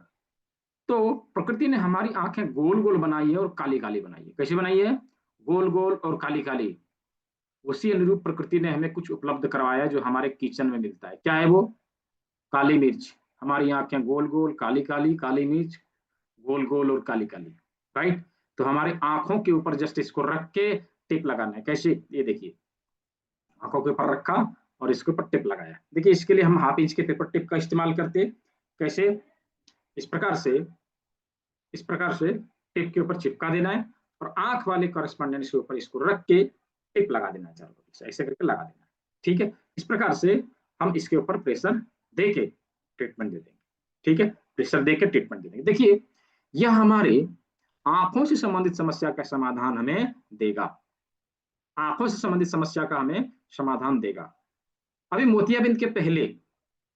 तो प्रकृति ने हमारी आंखें गोल गोल बनाई है और काली काली बनाई है। कैसे बनाई है? गोल गोल और काली काली। उसी अनुरूप प्रकृति ने हमें कुछ उपलब्ध करवाया जो हमारे किचन में मिलता है। क्या है वो? काली मिर्च। हमारी आंखें गोल गोल काली काली, काली मिर्च गोल गोल और काली काली, राइट। तो हमारे आंखों के ऊपर जस्ट इसको रख के टिप लगाना है। कैसे? ये देखिए, आंखों के ऊपर रखा और इसके ऊपर टिप लगाया। देखिए इसके लिए हम हाफ इंच के पेपर टिप का इस्तेमाल करते हैं। कैसे? इस प्रकार से, इस प्रकार से टिप के ऊपर चिपका देना है, और आंख वाले कॉरेस्पॉन्डेंस के ऊपर इसको रख के टिप लगा देना है चारों तरफ से, ऐसे करके लगा देना है। ठीक है, इस प्रकार से हम इसके ऊपर प्रेशर दे के ट्रीटमेंट दे देंगे। ठीक है, प्रेशर दे के ट्रीटमेंट दे देंगे। देखिए यह हमारे आंखों से संबंधित समस्या का समाधान हमें देगा, आंखों से संबंधित समस्या का हमें समाधान देगा। अभी मोतियाबिंद के पहले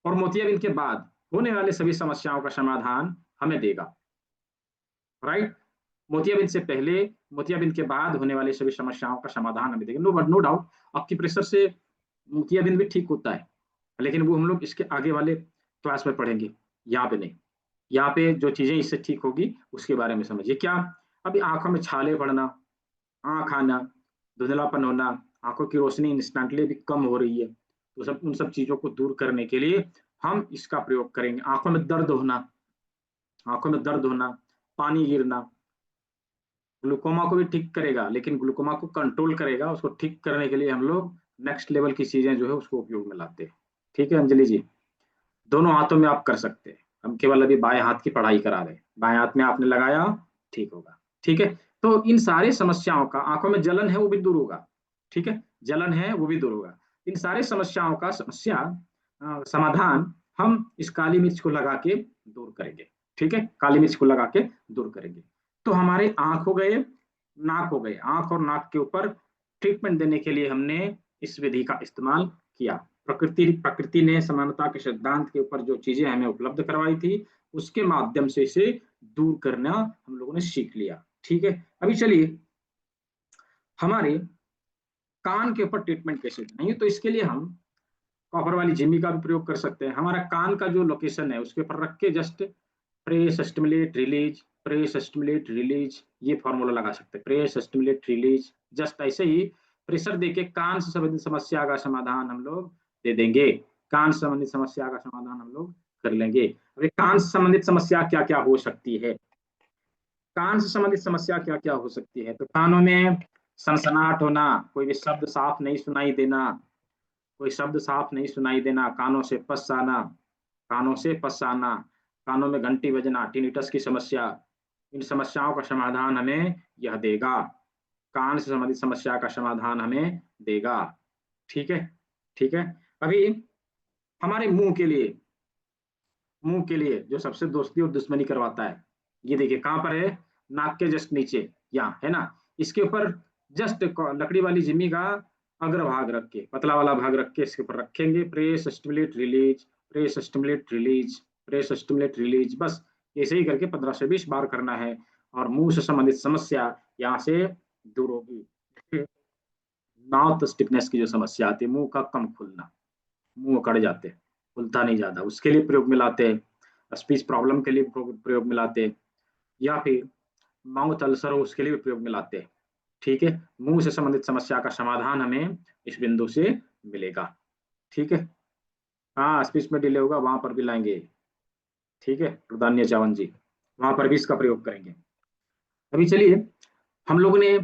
और मोतियाबिंद के बाद होने वाले सभी समस्याओं का समाधान हमें देगा, राइट। मोतियाबिंद से पहले, मोतियाबिंद के बाद होने वाली सभी समस्याओं का समाधान हमें देगा। नो डाउट आपकी प्रेशर से मोतियाबिंद भी ठीक होता है, लेकिन वो हम लोग इसके आगे वाले क्लास में पढ़ेंगे, यहाँ पे नहीं। यहाँ पे जो चीजें इससे ठीक होगी उसके बारे में समझिए। क्या? अभी आंखों में छाले पड़ना, आंख आना, धुंधलापन होना, आंखों की रोशनी इंस्टेंटली भी कम हो रही है, तो सब उन सब चीजों को दूर करने के लिए हम इसका प्रयोग करेंगे। आंखों में दर्द होना, आंखों में दर्द होना, पानी गिरना, ग्लूकोमा को भी ठीक करेगा, लेकिन ग्लूकोमा को कंट्रोल करेगा। उसको ठीक करने के लिए हम लोग नेक्स्ट लेवल की चीजें जो है उसको उपयोग में लाते हैं। ठीक है अंजलि जी, दोनों हाथों में आप कर सकते हैं, हम केवल अभी बाएं हाथ की पढ़ाई करा रहे हैं। बाएं हाथ में आपने लगाया, ठीक होगा। ठीक है, तो इन सारी समस्याओं का, आंखों में जलन है वो भी दूर होगा। ठीक है, जलन है वो भी दूर होगा। इन सारी समस्याओं का समाधान हम इस काली मिर्च को लगा के दूर करेंगे। ठीक है, काली मिर्च को लगा के दूर करेंगे। तो हमारे आंख हो गए, नाक हो गए। आंख और नाक के ऊपर ट्रीटमेंट देने के लिए हमने इस विधि का इस्तेमाल किया। प्रकृति ने समानता के सिद्धांत के ऊपर जो चीजें हमें उपलब्ध करवाई थी उसके माध्यम से इसे दूर करना हम लोगों ने सीख लिया। ठीक है, अभी चलिए हमारे कान के ऊपर ट्रीटमेंट कैसे देना है। तो इसके लिए हम कॉपर वाली जिमी का भी प्रयोग कर सकते हैं। हमारा कान का जो लोकेशन है उसके ऊपर रख के just press stimulate release, press stimulate release, ये फॉर्मूला लगा सकते हैं। प्रेस स्टिमुलेट रिलीज, जस्ट ऐसे ही प्रेशर देके कान से संबंधित समस्या का समाधान हम लोग दे देंगे। कान से संबंधित समस्या का समाधान हम लोग कर लेंगे। अभी कान से संबंधित समस्या क्या क्या हो सकती है? कान से संबंधित समस्या क्या क्या हो सकती है? तो कानों में सनसनाहट होना, कोई भी शब्द साफ नहीं सुनाई देना, कोई शब्द साफ नहीं सुनाई देना, कानों से पस आना, कानों से पस आना, कानों में घंटी बजना, टिनिटस की समस्या। इन समस्याओं का समाधान हमें यह देगा, कान से संबंधित समस्या का समाधान हमें देगा। ठीक है, ठीक है। अभी हमारे मुंह के लिए, मुंह के लिए जो सबसे दोस्ती और दुश्मनी करवाता है, ये देखिए कहां पर है, नाक के जस्ट नीचे, यहाँ है ना, इसके ऊपर जस्ट लकड़ी वाली जिम्मी का अग्रभाग रख के, पतला वाला भाग रख के इसके ऊपर रखेंगे, press stimulate release, press stimulate release, press stimulate release, बस ऐसे ही करके 15 से 20 बार करना है और मुंह से संबंधित समस्या यहाँ से दूर होगी। माउथ स्टिफनेस की जो समस्या आती है, मुंह का कम खुलना, मुंह अकड़ जाते, खुलता नहीं ज्यादा, उसके लिए प्रयोग में लाते हैं। स्पीच प्रॉब्लम के लिए प्रयोग में लाते हैं, या फिर माउथ अल्सर हो उसके लिए भी प्रयोग में लाते हैं। ठीक है, मुंह से संबंधित समस्या का समाधान हमें इस बिंदु से मिलेगा। ठीक है, हाँ स्पीच में डिले होगा वहां पर भी लाएंगे। ठीक है प्रधान्य चावन जी, वहां पर भी इसका प्रयोग करेंगे। अभी चलिए, हम लोगों ने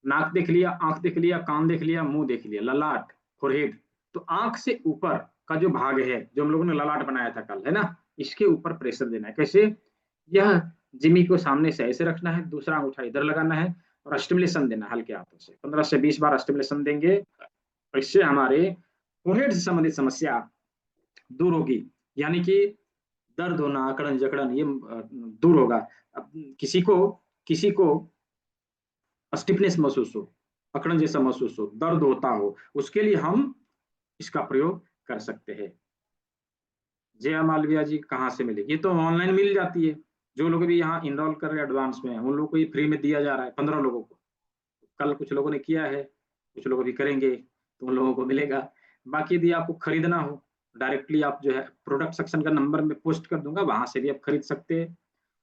नाक देख लिया, आंख देख लिया, कान देख लिया, मुंह देख लिया, ललाट, फोरहेड। तो आंख से ऊपर का जो भाग है, जो हम लोगों ने ललाट बनाया था कल, है ना, इसके ऊपर प्रेशर देना है। कैसे? यह जिमी को सामने से ऐसे रखना है, दूसरा अंगूठा इधर लगाना है और स्टिमुलेशन देना है हल्के हाथों से, 15 से 20 बार स्टिमुलेशन देंगे। इससे हमारे फोरहेड से संबंधित समस्या दूर होगी, यानी कि दर्द होना, अकड़न जकड़न, ये दूर होगा। अब किसी को स्टिफनेस महसूस हो, अकड़न जैसा महसूस हो, दर्द होता हो, उसके लिए हम इसका प्रयोग कर सकते हैं। जया मालविया जी कहाँ से मिलेगी? ये तो ऑनलाइन मिल जाती है। जो लोग भी यहाँ इनरोल कर रहे हैं एडवांस में, उन लोगों को ये फ्री में दिया जा रहा है, 15 लोगों को। कल कुछ लोगों ने किया है, कुछ लोग अभी करेंगे, तो उन लोगों को मिलेगा। बाकी यदि आपको खरीदना हो, डायरेक्टली आप जो है प्रोडक्ट सेक्शन का नंबर में पोस्ट कर दूंगा, वहां से भी आप खरीद सकते हैं।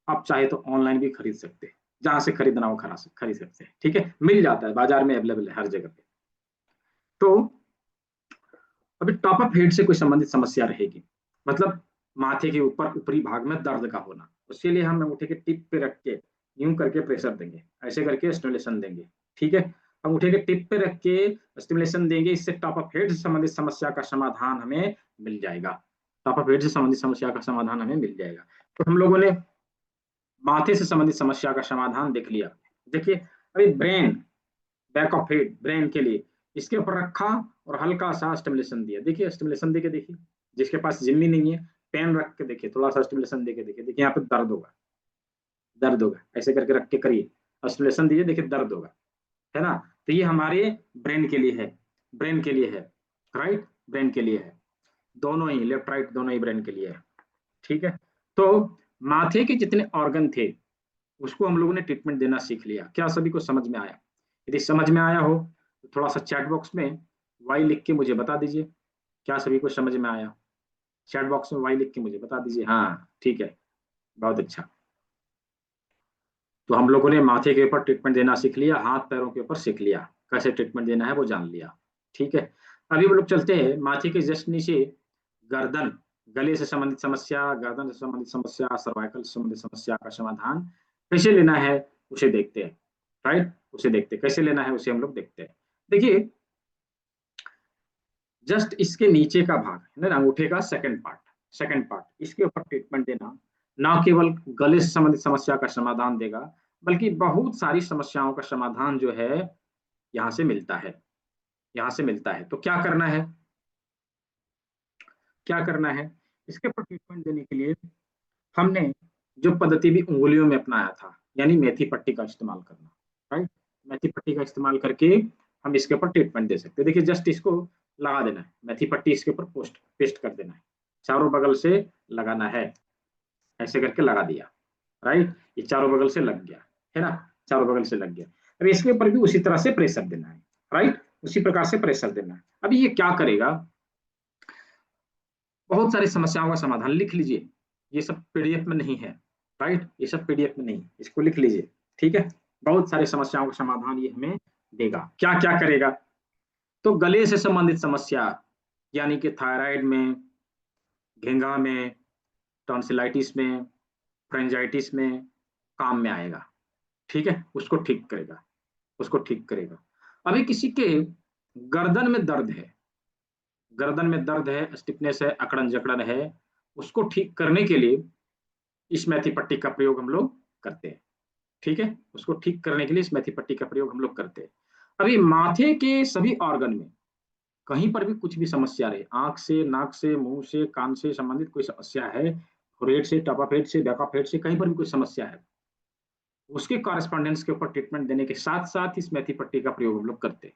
आप चाहे तो ऑनलाइन भी खरीद सकते हैं, जहां से खरीदना हो खरीद सकते हैं। ठीक है, मिल जाता है, बाजार में अवेलेबल है हर जगह पे। तो अभी टॉप अप हेड से कोई संबंधित समस्या रहेगी, मतलब माथे के ऊपर ऊपरी भाग में दर्द का होना, उसके लिए हम अंगूठे के टिप पे रख के यूं करके प्रेशर देंगे, ऐसे करके स्टिमुलेशन देंगे। ठीक है, अंगूठे के टिप पे रख के स्टिमुलेशन देंगे, इससे टॉप अप हेड से संबंधित समस्या का समाधान हमें मिल जाएगा। टॉप अप हेड से संबंधित समस्या का समाधान हमें मिल जाएगा। तो हम लोगों ने माथे से संबंधित समस्या का समाधान देख लिया। देखिए, अभी brain, back of head, brain के लिए इसके ऊपर रखा और हल्का सा स्टिमुलेशन दिया। देखिए स्टिमुलेशन देके देखिए, जिसके पास जिम्मी नहीं है पेन रख के देखिए, थोड़ा सा स्टिमुलेशन देके देखिए, देखिए यहाँ पे दर्द होगा, दर्द होगा, ऐसे करके रख के करिए, स्टिमुलेशन दीजिए, देखिए दर्द होगा, है ना। तो ये हमारे ब्रेन के लिए है, ब्रेन के लिए है, राइट, ब्रेन के लिए है, दोनों ही, लेफ्ट राइट दोनों ही ब्रेन के लिए है। ठीक है, तो माथे के जितने ऑर्गन थे उसको हम लोगों ने ट्रीटमेंट देना सीख लिया। क्या सभी को समझ में आया? यदि समझ में आया हो तो थोड़ा सा चैट बॉक्स में वाई लिख के मुझे बता दीजिए, क्या सभी को समझ में आया? चैट बॉक्स में वाई लिख के मुझे बता दीजिए। हाँ ठीक है, बहुत अच्छा। तो हम लोगों ने माथे के ऊपर ट्रीटमेंट देना सीख लिया, हाथ पैरों के ऊपर सीख लिया, कैसे ट्रीटमेंट देना है वो जान लिया। ठीक है, अभी हम लोग चलते हैं माथे के जस्ट नीचे गर्दन, गले से संबंधित समस्या, गर्दन से संबंधित समस्या, सर्वाइकल से संबंधित समस्या का समाधान कैसे लेना है उसे देखते हैं। राइट, उसे देखते हैं कैसे लेना है, उसे हम लोग देखते हैं। देखिए, जस्ट इसके नीचे का भाग है ना, अंगूठे का सेकंड पार्ट इसके ऊपर ट्रीटमेंट देना ना केवल गले से संबंधित समस्या का समाधान देगा, बल्कि बहुत सारी समस्याओं का समाधान जो है यहाँ से मिलता है, यहाँ से मिलता है। तो क्या करना है, क्या करना है? इसके ऊपर ट्रीटमेंट देने के लिए हमने जो पद्धति भी उंगलियों में अपनाया था, यानी मेथी पट्टी का इस्तेमाल करना। राइट, मेथी पट्टी का इस्तेमाल करके हम इसके ऊपर ट्रीटमेंट दे सकते हैं। देखिए जस्ट इसको लगा देना है, मेथी पट्टी इसके ऊपर पोस्ट पेस्ट कर देना है, चारों बगल से लगाना है, ऐसे करके लगा दिया। राइट, ये चारों बगल से लग गया, है ना, चारों बगल से लग गया। अब इसके ऊपर भी उसी तरह से प्रेशर देना है। राइट, उसी प्रकार से प्रेशर देना है। अभी ये क्या करेगा, बहुत सारी समस्याओं का समाधान लिख लीजिए, ये सब पीडीएफ में नहीं है। राइट, ये सब पीडीएफ में नहीं, इसको लिख लीजिए। ठीक है, बहुत सारी समस्याओं का समाधान ये हमें देगा। क्या क्या करेगा? तो गले से संबंधित समस्या, यानी कि थायराइड में, घेंगा में, टॉन्सिलाइटिस में, फ्रेंजाइटिस में काम में आएगा। ठीक है, उसको ठीक करेगा, उसको ठीक करेगा। अभी किसी के गर्दन में दर्द है, गर्दन में दर्द है, स्टिफनेस है, अकड़न जकड़न है, उसको ठीक करने के लिए इस मेथी पट्टी का प्रयोग हम लोग करते हैं। ठीक है, उसको ठीक करने के लिए इस मेथी पट्टी का प्रयोग हम लोग करते हैं। अभी माथे के सभी ऑर्गन में कहीं पर भी कुछ भी समस्या रहे, आंख से, नाक से, मुंह से, कान से संबंधित कोई समस्या है, फोरहेड से, टॉप ऑफ हेड से, बैक ऑफ हेड से, कहीं पर भी कोई समस्या है, उसके कॉरेस्पॉन्डेंस के ऊपर ट्रीटमेंट देने के साथ साथ इस मेथी पट्टी का प्रयोग हम लोग करते हैं,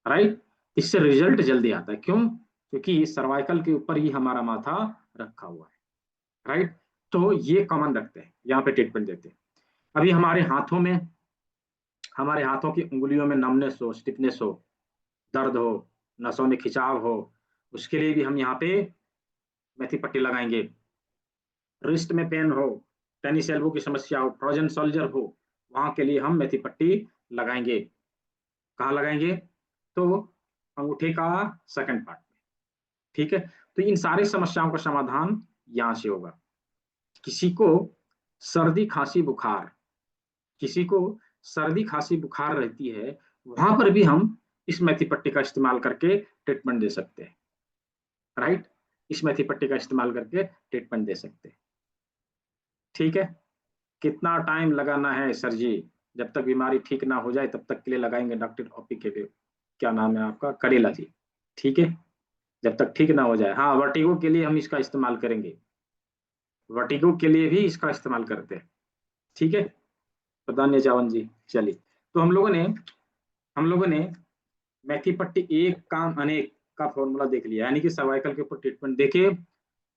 राइट। इससे रिजल्ट जल्दी आता है, क्यों? क्योंकि सर्वाइकल के ऊपर ही हमारा माथा रखा हुआ है, राइट। तो ये कॉमन रखते हैं, यहाँ पे ट्रीटमेंट देते हैं। अभी हमारे हाथों की उंगलियों में नमनेस हो, स्टिफनेस हो, दर्द हो, नसों में खिंचाव हो, उसके लिए भी हम यहाँ पे मेथी पट्टी लगाएंगे। रिस्ट में पेन हो, टेनिस एल्बो की समस्या हो, फ्रोजन सोल्जर हो, वहां के लिए हम मेथी पट्टी लगाएंगे। कहाँ लगाएंगे? तो अंगूठे का सेकंड पार्ट में, ठीक है। तो इन सारी समस्याओं का समाधान यहाँ से होगा। किसी को सर्दी खांसी बुखार किसी को सर्दी खांसी बुखार रहती है, वहां पर भी हम इस मेथी पट्टी का इस्तेमाल करके ट्रीटमेंट दे सकते हैं, राइट। इस मेथी पट्टी का इस्तेमाल करके ट्रीटमेंट दे सकते हैं, ठीक है। कितना टाइम लगाना है सर जी? जब तक बीमारी ठीक ना हो जाए तब तक के लिए लगाएंगे डॉक्टर ओपी के, क्या नाम है आपका, करेला जी, ठीक है। जब तक ठीक ना हो जाए। हाँ, वर्टिगो के लिए हम इसका इस्तेमाल करेंगे, वर्टिगो के लिए भी इसका इस्तेमाल करते हैं, ठीक है। प्रधान्य चावन जी, चलिए। तो हम लोगों ने मेथी पट्टी एक काम अनेक का फॉर्मूला देख लिया, यानी कि सर्वाइकल के ऊपर ट्रीटमेंट देके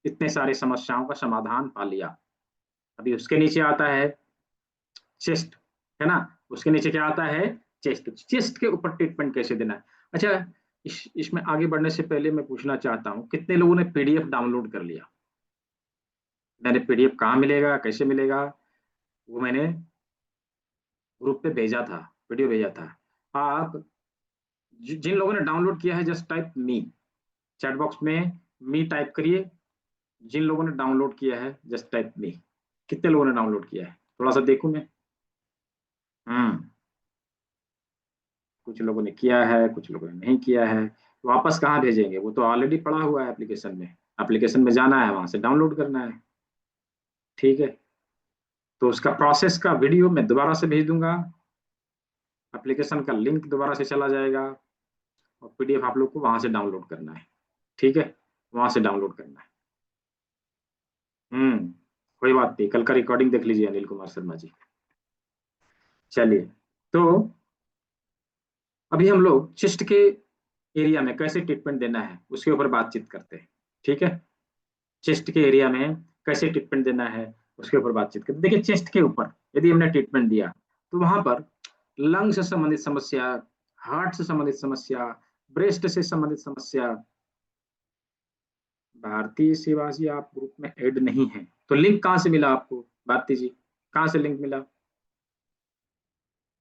इतने सारे समस्याओं का समाधान पा लिया। अभी उसके नीचे आता है चेस्ट, है ना। उसके नीचे क्या आता है? चेस्ट। चेस्ट के ऊपर ट्रीटमेंट कैसे देना है? अच्छा, इसमें आगे बढ़ने से पहले मैं पूछना चाहता हूँ, कितने लोगों ने पीडीएफ डाउनलोड कर लिया? मैंने पीडीएफ कहाँ मिलेगा, कैसे मिलेगा, वो मैंने ग्रुप पे भेजा था, वीडियो भेजा था। आप जिन लोगों ने डाउनलोड किया है, जस्ट टाइप मी, चैट बॉक्स में मी टाइप करिए। जिन लोगों ने डाउनलोड किया है, जस्ट टाइप मी। कितने लोगों ने डाउनलोड किया है, थोड़ा सा देखूं मैं। हम्म कुछ लोगों ने किया है, कुछ लोगों ने नहीं किया है। वापस कहाँ भेजेंगे? वो तो ऑलरेडी पड़ा हुआ है एप्लीकेशन में। एप्लीकेशन में जाना है, वहां से डाउनलोड करना है, ठीक है। तो उसका प्रोसेस का वीडियो मैं दोबारा से भेज दूंगा, एप्लीकेशन का लिंक दोबारा से चला जाएगा, और पीडीएफ आप लोग को वहां से डाउनलोड करना है, ठीक है। वहां से डाउनलोड करना है। कोई बात नहीं, कल का रिकॉर्डिंग देख लीजिए अनिल कुमार शर्मा जी। चलिए, तो अभी हम लोग चेस्ट के एरिया में कैसे ट्रीटमेंट देना है उसके ऊपर बातचीत करते हैं, ठीक है। चेस्ट के एरिया में कैसे ट्रीटमेंट देना है उसके ऊपर बातचीत करते हैं। देखिए, चेस्ट के ऊपर यदि हमने ट्रीटमेंट दिया, तो वहां पर लंग से संबंधित समस्या, हार्ट से संबंधित समस्या, ब्रेस्ट से संबंधित समस्या। भारतीय सेवा जी, आप ग्रुप में ऐड नहीं है, तो लिंक कहाँ से मिला आपको? भारती जी, कहाँ से लिंक मिला?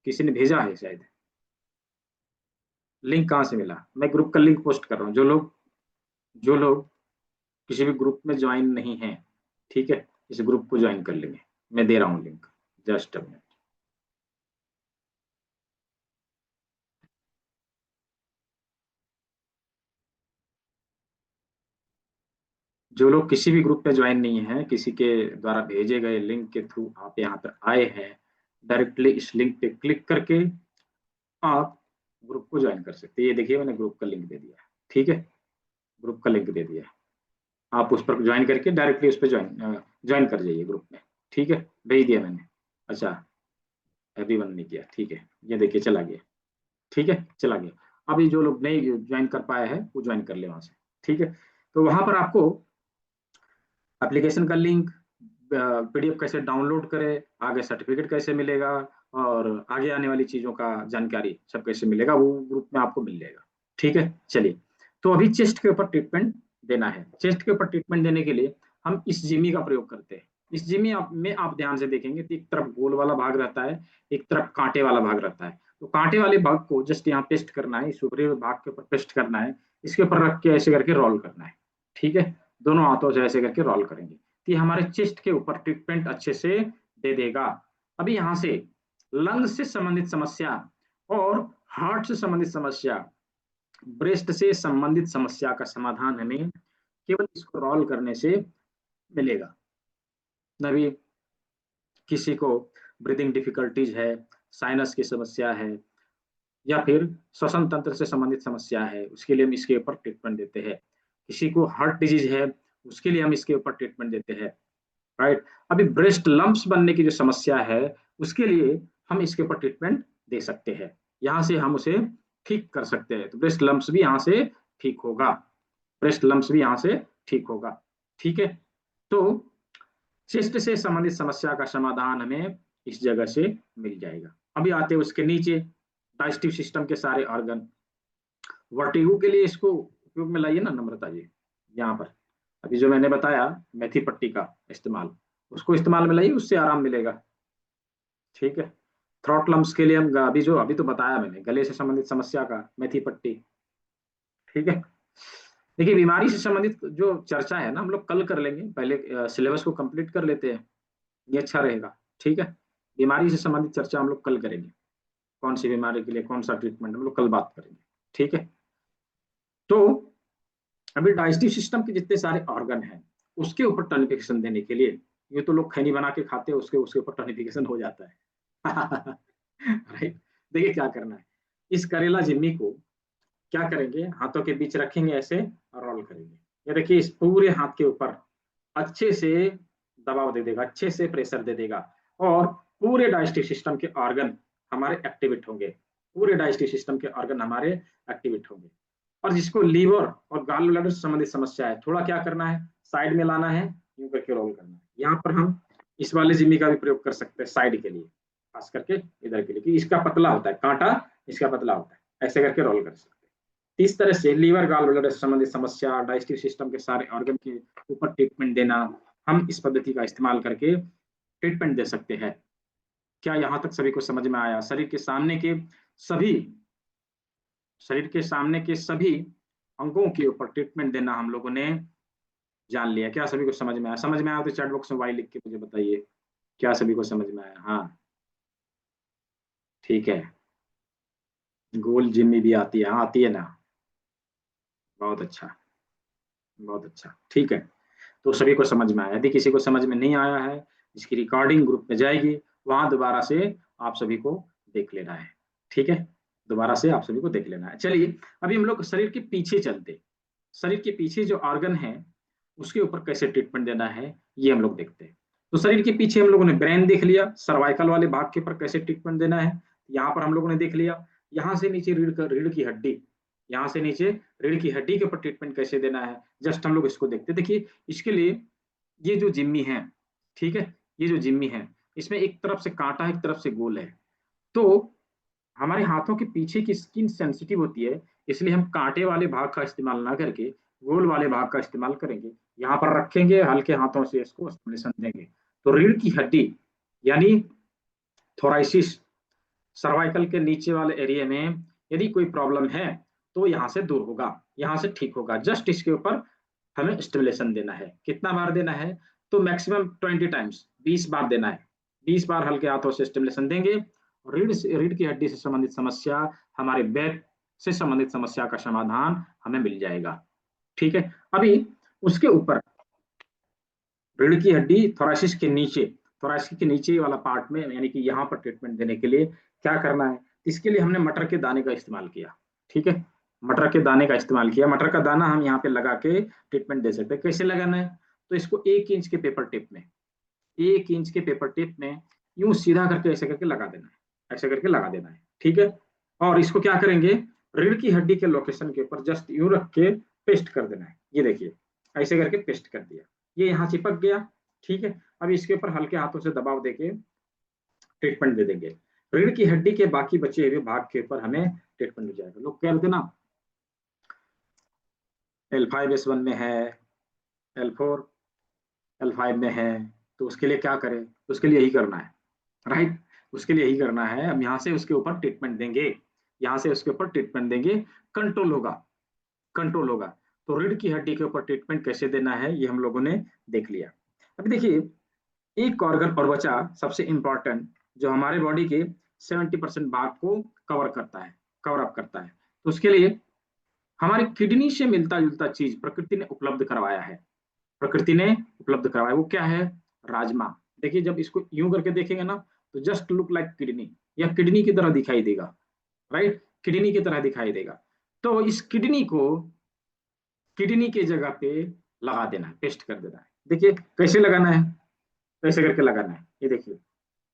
किसी ने भेजा है शायद। लिंक कहाँ से मिला? मैं ग्रुप का लिंक पोस्ट कर रहा हूँ। जो लोग किसी भी ग्रुप में ज्वाइन नहीं है, ठीक है, इस ग्रुप को ज्वाइन कर लेंगे। मैं दे रहा हूँ लिंक, जस्ट अ मिनट। जो लोग किसी भी ग्रुप में ज्वाइन नहीं है, किसी के द्वारा भेजे गए लिंक के थ्रू आप यहाँ पर आए हैं, डायरेक्टली इस लिंक पे क्लिक करके आप ग्रुप को ज्वाइन कर सकते हैं। ये देखिए, मैंने ग्रुप का लिंक दे दिया है, ठीक है। ग्रुप का लिंक दे दिया है, आप उस पर ज्वाइन करके डायरेक्टली उस पर ज्वाइन ज्वाइन कर जाइए ग्रुप में, ठीक है। भेज दिया मैंने। अच्छा, एवरीवन ने किया, ठीक है। ये देखिए, चला गया, ठीक है, चला गया। अभी जो लोग नहीं ज्वाइन कर पाए हैं, वो ज्वाइन कर ले वहां से, ठीक है। तो वहां पर आपको एप्लीकेशन का लिंक, पीडीएफ कैसे डाउनलोड करें, आगे सर्टिफिकेट कैसे मिलेगा, और आगे आने वाली चीजों का जानकारी सब कैसे मिलेगा, वो ग्रुप में आपको मिल जाएगा, ठीक है। चलिए, तो अभी चेस्ट के ऊपर ट्रीटमेंट देना है। चेस्ट के ऊपर ट्रीटमेंट देने के लिए हम इस जिमी का प्रयोग करते हैं। इस जिमी में आप ध्यान से देखेंगे तो एक तरफ गोल वाला भाग रहता है, एक तरफ कांटे वाला भाग रहता है। तो कांटे वाले भाग को जस्ट यहाँ पेस्ट करना है, इस ऊपरी भाग के ऊपर पेस्ट करना है, इसके ऊपर रख के ऐसे करके रोल करना है, ठीक है। दोनों हाथों से ऐसे करके रोल करेंगे, तो ये हमारे चेस्ट के ऊपर ट्रीटमेंट अच्छे से दे देगा। अभी यहाँ से लंग से संबंधित समस्या और हार्ट से संबंधित समस्या, ब्रेस्ट से संबंधित समस्या का समाधान हमें केवल इसको रोल करने से मिलेगा। अभी किसी को ब्रीदिंग डिफिकल्टीज है, साइनस की समस्या है, या फिर श्वसन तंत्र से संबंधित समस्या है, उसके लिए हम इसके ऊपर ट्रीटमेंट देते हैं। किसी को हार्ट डिजीज है, उसके लिए हम इसके ऊपर ट्रीटमेंट देते हैं। राइट। अभी ब्रेस्ट लंप्स बनने की जो समस्या है, उसके लिए हम इसके ऊपर ट्रीटमेंट दे सकते हैं, यहाँ से हम उसे ठीक कर सकते हैं। तो ब्रेस्ट लंप्स भी यहाँ से ठीक होगा, ब्रेस्ट लंप्स भी यहाँ से ठीक होगा। ठीक है, तो चेस्ट से संबंधित समस्या का समाधान हमें इस जगह से मिल जाएगा। अभी आते हैं उसके नीचे, डाइजेस्टिव सिस्टम के सारे ऑर्गन। वर्टिगो के लिए इसको उपयोग में लाइए ना नम्रता जी, यहाँ पर अभी जो मैंने बताया मेथी पट्टी का इस्तेमाल, उसको इस्तेमाल में लाइए, उससे आराम मिलेगा। ठीक है, थ्रॉट लम्प्स के लिए हम अभी जो अभी तो बताया मैंने, गले से संबंधित समस्या का मेथी पट्टी। ठीक है, देखिए बीमारी से संबंधित जो चर्चा है ना, हम लोग कल कर लेंगे, पहले सिलेबस को कंप्लीट कर लेते हैं, ये अच्छा रहेगा। ठीक है, बीमारी से संबंधित चर्चा हम लोग कल करेंगे, कौन सी बीमारी के लिए कौन सा ट्रीटमेंट हम लोग कल बात करेंगे। ठीक है, तो अभी डाइजेस्टिव सिस्टम के जितने सारे ऑर्गन हैं, उसके ऊपर टोनिफिकेशन देने के लिए, ये तो लोग खैनी बना के खाते हैं, उसके उसके ऊपर टोनिफिकेशन हो जाता है। राइट, देखिए क्या करना है, इस करेला जिम्मी को क्या करेंगे, हाथों के बीच रखेंगे ऐसे और रोल करेंगे। ये देखिए इस पूरे हाथ के ऊपर अच्छे से दबाव दे देगा, अच्छे से प्रेशर दे देगा, और पूरे डाइजेस्टिव सिस्टम के ऑर्गन हमारे एक्टिवेट होंगे, पूरे डाइजेस्टिव सिस्टम के ऑर्गन हमारे एक्टिवेट होंगे। और जिसको लीवर और गॉल ब्लैडर से संबंधित समस्या है, थोड़ा क्या करना है, साइड में लाना है, यूं करके रोल करना है। यहाँ पर हम इस वाले जिम्मी का भी प्रयोग कर सकते हैं साइड के लिए, खास करके इधर के लिए, कि इसका पतला होता है कांटा, इसका पतला होता है, ऐसे करके रोल कर सकते हैं। इस तरह से लीवर गॉल ब्लैडर से संबंधित समस्या, डाइजेस्टिव सिस्टम के सारे ऑर्गन के ऊपर ट्रीटमेंट देना, हम इस पद्धति का इस्तेमाल करके ट्रीटमेंट दे सकते हैं। क्या यहाँ तक सभी को समझ में आया? सभी शरीर के सामने के सभी अंगों के ऊपर ट्रीटमेंट देना हम लोगों ने जान लिया। क्या सभी को समझ में आया? समझ में आया तो चैट बॉक्स में वाई लिख के मुझे बताइए, क्या सभी को समझ में आया? हाँ, ठीक है, गोल जिम्मी भी आती है, हाँ आती है ना, बहुत अच्छा, बहुत अच्छा। ठीक है, तो सभी को समझ में आया। यदि किसी को समझ में नहीं आया है, इसकी रिकॉर्डिंग ग्रुप में जाएगी, वहां दोबारा से आप सभी को देख लेना है। ठीक है, दोबारा से आप सभी को देख लेना है। चलिए, अभी हम लोग शरीर के पीछे चलते, शरीर के पीछे जो ऑर्गन है उसके ऊपर कैसे ट्रीटमेंट देना है, ये हम लोग देखते हैं। तो शरीर के पीछे हम लोगों ने ब्रेन देख लिया, सर्वाइकल वाले भाग के ऊपर कैसे ट्रीटमेंट देना है यहाँ पर हम लोगों ने देख लिया। यहाँ से नीचे रीढ़ की हड्डी, यहाँ से नीचे रीढ़ की हड्डी के ऊपर ट्रीटमेंट कैसे देना है, जस्ट हम लोग इसको देखते हैं। देखिए इसके लिए ये जो जिम्मी है, ठीक है, ये जो जिम्मी है, इसमें एक तरफ से कांटा है, एक तरफ से गोल है। तो हमारे हाथों के पीछे की स्किन सेंसिटिव होती है, इसलिए हम कांटे वाले भाग का इस्तेमाल ना करके गोल वाले भाग का इस्तेमाल करेंगे। यहाँ पर रखेंगे, हल्के हाथों से इसको स्टिमुलेशन देंगे। तो रीढ़ की हड्डी यानी थोराइसिस, सर्वाइकल के नीचे वाले एरिया में यदि कोई प्रॉब्लम है तो यहाँ से दूर होगा, यहाँ से ठीक होगा। जस्ट इसके ऊपर हमें स्टिमुलेशन देना है। कितना बार देना है? तो मैक्सिमम 20 टाइम्स, 20 बार देना है। 20 बार हल्के हाथों से स्टिमुलेशन देंगे। रीढ़ की हड्डी से संबंधित समस्या, हमारे बैक से संबंधित समस्या का समाधान हमें मिल जाएगा। ठीक है, अभी उसके ऊपर रीढ़ की हड्डी थोरासिस के नीचे, थोरासिस के नीचे वाला पार्ट में, यानी कि यहाँ पर ट्रीटमेंट देने के लिए क्या करना है, इसके लिए हमने मटर के दाने का इस्तेमाल किया। ठीक है, मटर के दाने का इस्तेमाल किया। मटर का दाना हम यहाँ पे लगा के ट्रीटमेंट दे सकते हैं। कैसे लगाना है? तो इसको 1 इंच के पेपर टिप में, 1 इंच के पेपर टिप में यूं सीधा करके ऐसे करके लगा देना है, ऐसे करके लगा देना है। ठीक है, और इसको क्या करेंगे, रीढ़ की हड्डी के लोकेशन के ऊपर जस्ट यूं रख के पेस्ट कर देना है। ये देखिए ऐसे करके पेस्ट कर दिया, ये यहाँ चिपक गया। ठीक है, अब इसके ऊपर हल्के हाथों से दबाव देके ट्रीटमेंट दे देंगे। रीढ़ की हड्डी के बाकी बचे हुए भाग के ऊपर हमें ट्रीटमेंट हो जाएगा। लोग कह रहे थे ना L5S1 में है, L4 L5 में है, तो उसके लिए क्या करें? उसके लिए यही करना है, राइट, उसके लिए यही करना है। हम यहाँ से उसके ऊपर ट्रीटमेंट देंगे, यहाँ से उसके ऊपर ट्रीटमेंट देंगे, कंट्रोल होगा, कंट्रोल होगा। तो रीढ़ की हड्डी के ऊपर ट्रीटमेंट कैसे देना है ये हम लोगों ने देख लिया। अभी देखिए एक ऑर्गन और बचा सबसे इंपॉर्टेंट, जो हमारे बॉडी के 70% भाग को कवर करता है, कवर अप करता है। तो उसके लिए हमारी किडनी से मिलता जुलता चीज प्रकृति ने उपलब्ध करवाया है, प्रकृति ने उपलब्ध करवाया। वो क्या है? राजमा। देखिए जब इसको यूं करके देखेंगे ना, तो जस्ट लुक लाइक किडनी, या किडनी की तरह दिखाई देगा, राइट, किडनी की तरह दिखाई देगा। तो इस किडनी को किडनी के जगह पे लगा देना है, पेस्ट कर देना है। देखिए कैसे लगाना है, तो ऐसे करके लगाना है। ये देखिए,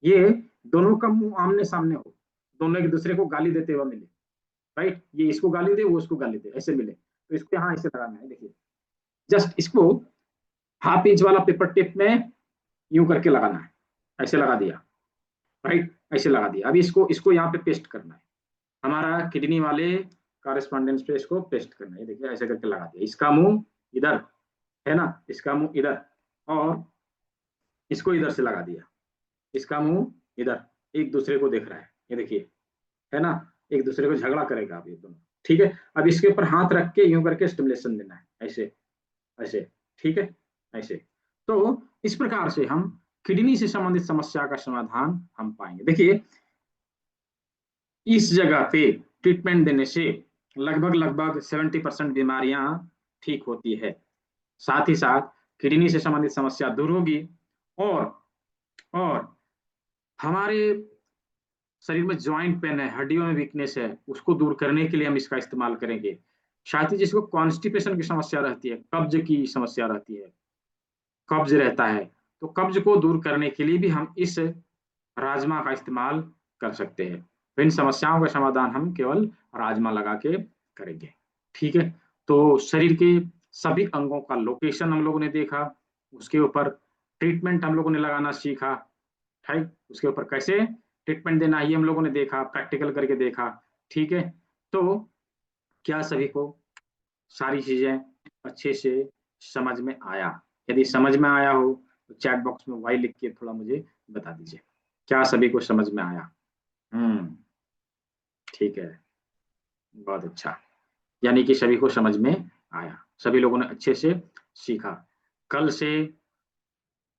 ये दोनों का मुंह आमने सामने हो, दोनों एक दूसरे को गाली देते हुए मिले, राइट, ये इसको गाली दे, वो उसको गाली दे, ऐसे मिले, तो इसको यहाँ ऐसे लगाना है। देखिए, जस्ट इसको हाफ इंच वाला पेपर टिप में यूं करके लगाना है, ऐसे लगा दिया, राइट, ऐसे लगा दिया। अब इसको इसको यहाँ पे पेस्ट करना है, हमारा किडनी वाले कॉरेस्पॉन्डेंस पे इसको पेस्ट करना है। देखिए, ऐसे करके लगा दिया, इसका मुंह इधर है ना, इसका मुंह इधर, और इसको इधर से लगा दिया, इसका मुंह इधर, एक दूसरे को देख रहा है, ये देखिए, है ना, एक दूसरे को झगड़ा करेगा अब ये दोनों। ठीक है, अब इसके ऊपर हाथ रख के यूं करके स्टिमुलेशन देना है, ऐसे, ऐसे, ठीक है, ऐसे। तो इस प्रकार से हम किडनी से संबंधित समस्या का समाधान हम पाएंगे। देखिए, इस जगह पे ट्रीटमेंट देने से लगभग लगभग 70% बीमारियां ठीक होती है, साथ ही साथ किडनी से संबंधित समस्या दूर होगी, और और हमारे शरीर में ज्वाइंट पेन है, हड्डियों में वीकनेस है, उसको दूर करने के लिए हम इसका इस्तेमाल करेंगे। साथ ही जिसको कॉन्स्टिपेशन की समस्या रहती है, कब्ज की समस्या रहती है, कब्ज रहता है, तो कब्ज को दूर करने के लिए भी हम इस राजमा का इस्तेमाल कर सकते हैं। तो इन समस्याओं का समाधान हम केवल राजमा लगा के करेंगे। ठीक है, तो शरीर के सभी अंगों का लोकेशन हम लोगों ने देखा, उसके ऊपर ट्रीटमेंट हम लोगों ने लगाना सीखा, ठीक, उसके ऊपर कैसे ट्रीटमेंट देना ये हम लोगों ने देखा, प्रैक्टिकल करके देखा। ठीक है, तो क्या सभी को सारी चीजें अच्छे से समझ में आया? यदि समझ में आया हो तो चैट बॉक्स में वाई लिख के थोड़ा मुझे बता दीजिए, क्या सभी को समझ में आया? हम्म, ठीक है, बहुत अच्छा, यानी कि सभी को समझ में आया, सभी लोगों ने अच्छे से सीखा। कल से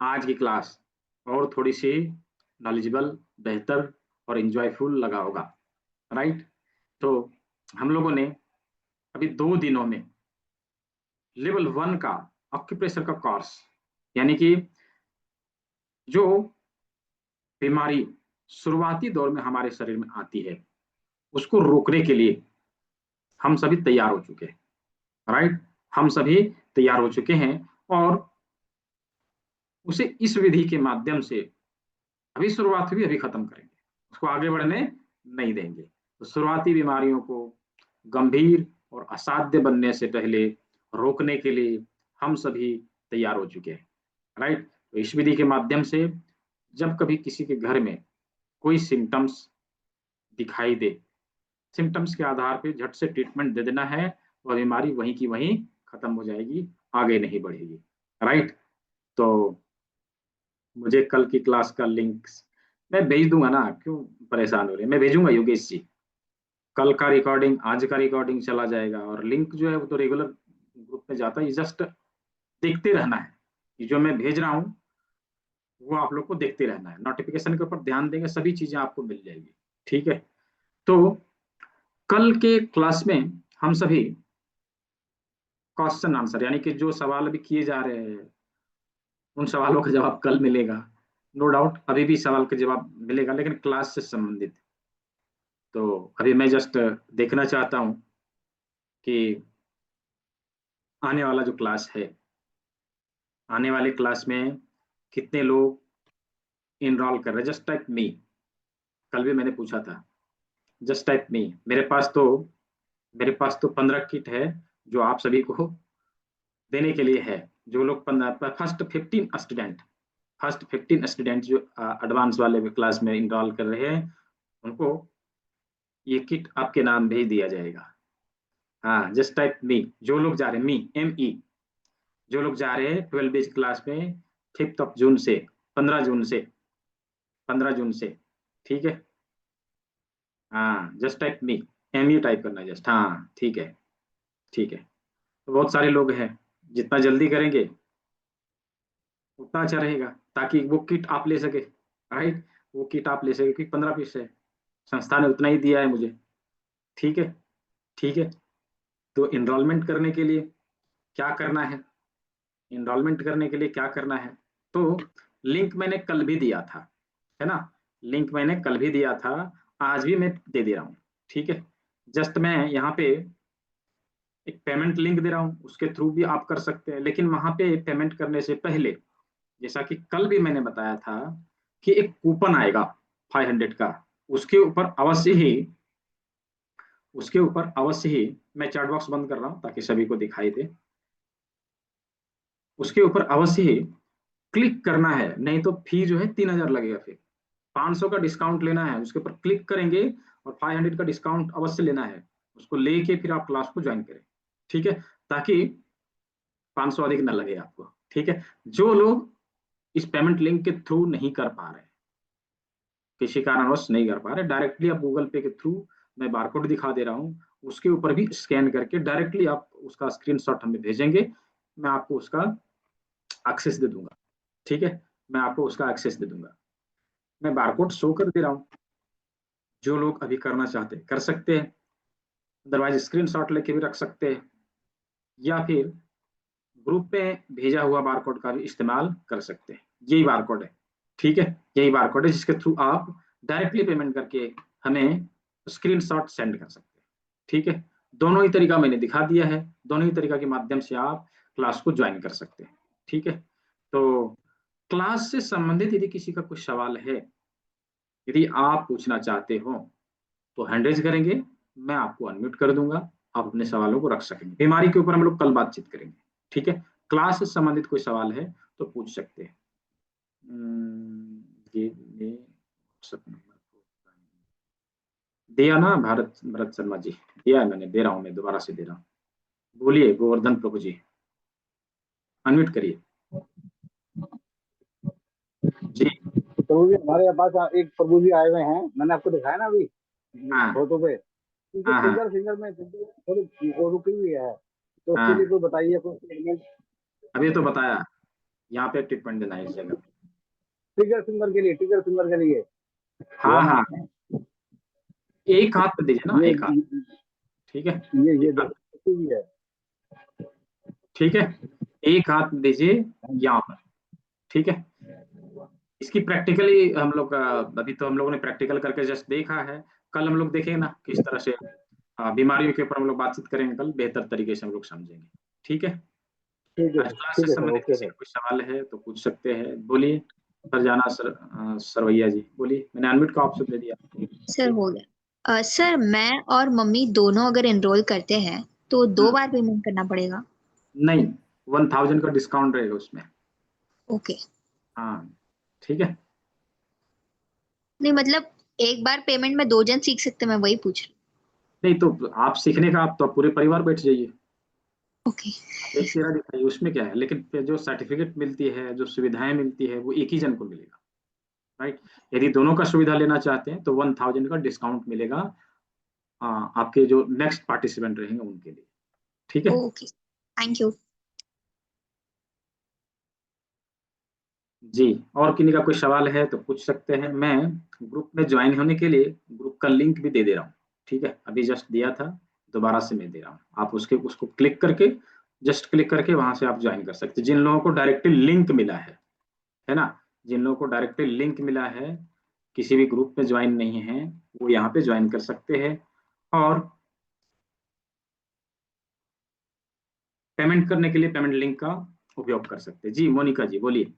आज की क्लास और थोड़ी सी नॉलेजेबल, बेहतर और इंजॉयफुल लगा होगा, राइट। तो हम लोगों ने अभी 2 दिनों में लेवल 1 का ऑक्यूप्रेशर का कोर्स, यानी कि जो बीमारी शुरुआती दौर में हमारे शरीर में आती है, उसको रोकने के लिए हम सभी तैयार हो चुके हैं, राइट, हम सभी तैयार हो चुके हैं, और उसे इस विधि के माध्यम से अभी शुरुआत हुई, अभी खत्म करेंगे, उसको आगे बढ़ने नहीं देंगे। तो शुरुआती बीमारियों को गंभीर और असाध्य बनने से पहले रोकने के लिए हम सभी तैयार हो चुके हैं, राइट। तो इस विधि के माध्यम से जब कभी किसी के घर में कोई सिम्टम्स दिखाई दे, सिम्टम्स के आधार पर झट से ट्रीटमेंट दे देना है, वह बीमारी वहीं की वहीं खत्म हो जाएगी, आगे नहीं बढ़ेगी, राइट। तो मुझे कल की क्लास का लिंक मैं भेज दूंगा ना, क्यों परेशान हो रहे हैं, मैं भेजूंगा योगेश जी। कल का रिकॉर्डिंग, आज का रिकॉर्डिंग चला जाएगा, और लिंक जो है वो तो रेगुलर ग्रुप में जाता है, जस्ट देखते रहना है कि जो मैं भेज रहा हूँ वो आप लोग को देखते रहना है, नोटिफिकेशन के ऊपर ध्यान देंगे, सभी चीजें आपको मिल जाएगी। ठीक है, तो कल के क्लास में हम सभी क्वेश्चन आंसर, यानी कि जो सवाल अभी किए जा रहे हैं उन सवालों का जवाब कल मिलेगा, नो डाउट अभी भी सवाल का जवाब मिलेगा, लेकिन क्लास से संबंधित। तो अभी मैं जस्ट देखना चाहता हूँ कि आने वाला जो क्लास है, आने वाले क्लास में कितने लोग इनरोल कर रहे हैं, जस्ट टाइप मी। कल भी मैंने पूछा था, जस्ट टाइप मी। मेरे पास तो 15 किट है जो आप सभी को देने के लिए है। जो लोग फर्स्ट 15 स्टूडेंट जो एडवांस वाले क्लास में इनरोल कर रहे हैं, उनको ये किट आपके नाम भेज दिया जाएगा। हाँ, जस्ट टाइप मी, जो लोग जा रहे हैं, मी ME, जो लोग जा रहे हैं 12 बेज क्लास में 5 जून से, 15 जून से, 15 जून से, ठीक है। हाँ, जस्ट टाइप मी, ME टाइप करना है जस्ट, हाँ ठीक है, ठीक है। तो बहुत सारे लोग हैं, जितना जल्दी करेंगे उतना अच्छा रहेगा, ताकि वो किट आप ले सके, राइट, वो किट आप ले सके, क्योंकि 15 पीस है, संस्था ने उतना ही दिया है मुझे। ठीक है, ठीक है। तो इनरोलमेंट करने के लिए क्या करना है, इनरोलमेंट करने के लिए क्या करना है, तो लिंक मैंने कल भी दिया था, है ना, लिंक मैंने कल भी दिया था, आज भी मैं दे दे रहा हूँ। ठीक है, जस्ट मैं यहाँ पे एक पेमेंट लिंक दे रहा हूँ, उसके थ्रू भी आप कर सकते हैं, लेकिन वहां पे पेमेंट करने से पहले जैसा कि कल भी मैंने बताया था कि एक कूपन आएगा 500 का, उसके ऊपर अवश्य ही उसके ऊपर अवश्य ही, मैं चैट बॉक्स बंद कर रहा हूं ताकि सभी को दिखाई दे, उसके ऊपर अवश्य ही क्लिक करना है, नहीं तो फी जो है 3000 लगेगा। फिर 500 का डिस्काउंट लेना है, उसके ऊपर क्लिक करेंगे और 500 का डिस्काउंट अवश्य लेना है, उसको लेके फिर आप क्लास को ज्वाइन करें। ठीक है, ताकि 500 अधिक ना लगे आपको। ठीक है, जो लोग इस पेमेंट लिंक के थ्रू नहीं कर पा रहे, किसी कारणवश नहीं कर पा रहे, डायरेक्टली आप गूगल पे के थ्रू, मैं बारकोड दिखा दे रहा हूँ, उसके ऊपर भी स्कैन करके डायरेक्टली आप उसका स्क्रीनशॉट हमें भेजेंगे, मैं आपको उसका एक्सेस दे दूंगा। ठीक है, मैं आपको उसका एक्सेस दे दूंगा। मैं बारकोड शो कर दे रहा हूँ, जो लोग अभी करना चाहते हैं कर सकते हैं, अदरवाइज स्क्रीनशॉट लेके भी रख सकते हैं, या फिर ग्रुप में भेजा हुआ बारकोड का भी इस्तेमाल कर सकते हैं। यही बारकोड है। ठीक है, यही बारकोड है जिसके थ्रू आप डायरेक्टली पेमेंट करके हमें स्क्रीनशॉट सेंड कर सकते हैं। ठीक है, दोनों ही तरीका मैंने दिखा दिया है, दोनों ही तरीका के माध्यम से आप क्लास को ज्वाइन कर सकते हैं। ठीक है, तो क्लास से संबंधित यदि किसी का कुछ सवाल है, यदि आप पूछना चाहते हो, तो हैंड रेज करेंगे, मैं आपको अनम्यूट कर दूंगा, आप अपने सवालों को रख सकेंगे। बीमारी के ऊपर हम लोग कल बातचीत करेंगे। ठीक है, क्लास से संबंधित कोई सवाल है तो पूछ सकते हैं। ये WhatsApp नंबर दिया ना, भारत भरत शर्मा जी, दिया है मैंने, दे रहा हूँ, मैं दोबारा से दे रहा हूँ। बोलिए गोवर्धन प्रभु जी, अनम्यूट करिए। जी। प्रभु जी हमारे पास एक प्रभु जी आए हुए हैं, मैंने आपको दिखाया ना अभी हाँ फोटो पे, उनकी हाँ हाँ फिंगर में थोड़ी वो रुकी हुई है, तो उसके लिए हाँ, कोई बताइए कोई ट्रीटमेंट। अभी तो बताया, यहाँ पे ट्रीटमेंट देना है इस जगह। टिगर फिंगर के लिए हाँ वन, हाँ, एक हाथ पे दीजिए ना, ये एक हाथ। ठीक है, ये एक हाथ। देखो भी है। ठीक है, एक हाथ दीजिए यहाँ पर। ठीक है, इसकी प्रैक्टिकली हम लोग अभी तो हम लोगों ने प्रैक्टिकल करके जस्ट देखा है, कल हम लोग देखेंगे ना किस तरह से बीमारियों के ऊपर हम लोग बातचीत करेंगे, कल बेहतर तरीके से हम लोग समझेंगे। ठीक है, आज क्लास से ठीक है सर, संबंधित ओके किसी सर। का कुछ सवाल है तो पूछ सकते हैं, बोलिए। सरजाना सरवैया जी बोलिए, मैंने अनम्यूट का ऑप्शन दे दिया। सर हो गया। सर मैं और मम्मी दोनों अगर एनरोल करते हैं तो 2 बार पेमेंट करना पड़ेगा? नहीं, 1000 का डिस्काउंट रहेगा उसमें। ओके। हाँ, ठीक है। नहीं मतलब एक बार पेमेंट में 2 जन सीख सकते हैं, मैं वही पूछ रही नहीं तो आप सीखने का, आप तो पूरे परिवार बैठ जाइए, हूँ। ओके। आप एक चेहरा दिखाइए, उसमें क्या है, लेकिन फिर जो सर्टिफिकेट मिलती है, जो सुविधाएं मिलती है, वो एक ही जन को मिलेगा। राइट, यदि दोनों का सुविधा लेना चाहते हैं तो 1000 का डिस्काउंट मिलेगा आपके जो नेक्स्ट पार्टिसिपेंट रहेंगे उनके लिए। ठीक है ओके, थैंक यू। जी, और किन्हीं का कोई सवाल है तो पूछ सकते हैं। मैं ग्रुप में ज्वाइन होने के लिए ग्रुप का लिंक भी दे दे रहा हूँ। ठीक है, अभी जस्ट दिया था, दोबारा से मैं दे रहा हूँ, आप उसको क्लिक करके, जस्ट क्लिक करके वहां से आप ज्वाइन कर सकते हैं। जिन लोगों को डायरेक्टली लिंक मिला है ना, जिन लोगों को डायरेक्टली लिंक मिला है, किसी भी ग्रुप में ज्वाइन नहीं है, वो यहाँ पे ज्वाइन कर सकते हैं और पेमेंट करने के लिए पेमेंट लिंक का उपयोग कर सकते हैं। जी मोनिका जी बोलिए।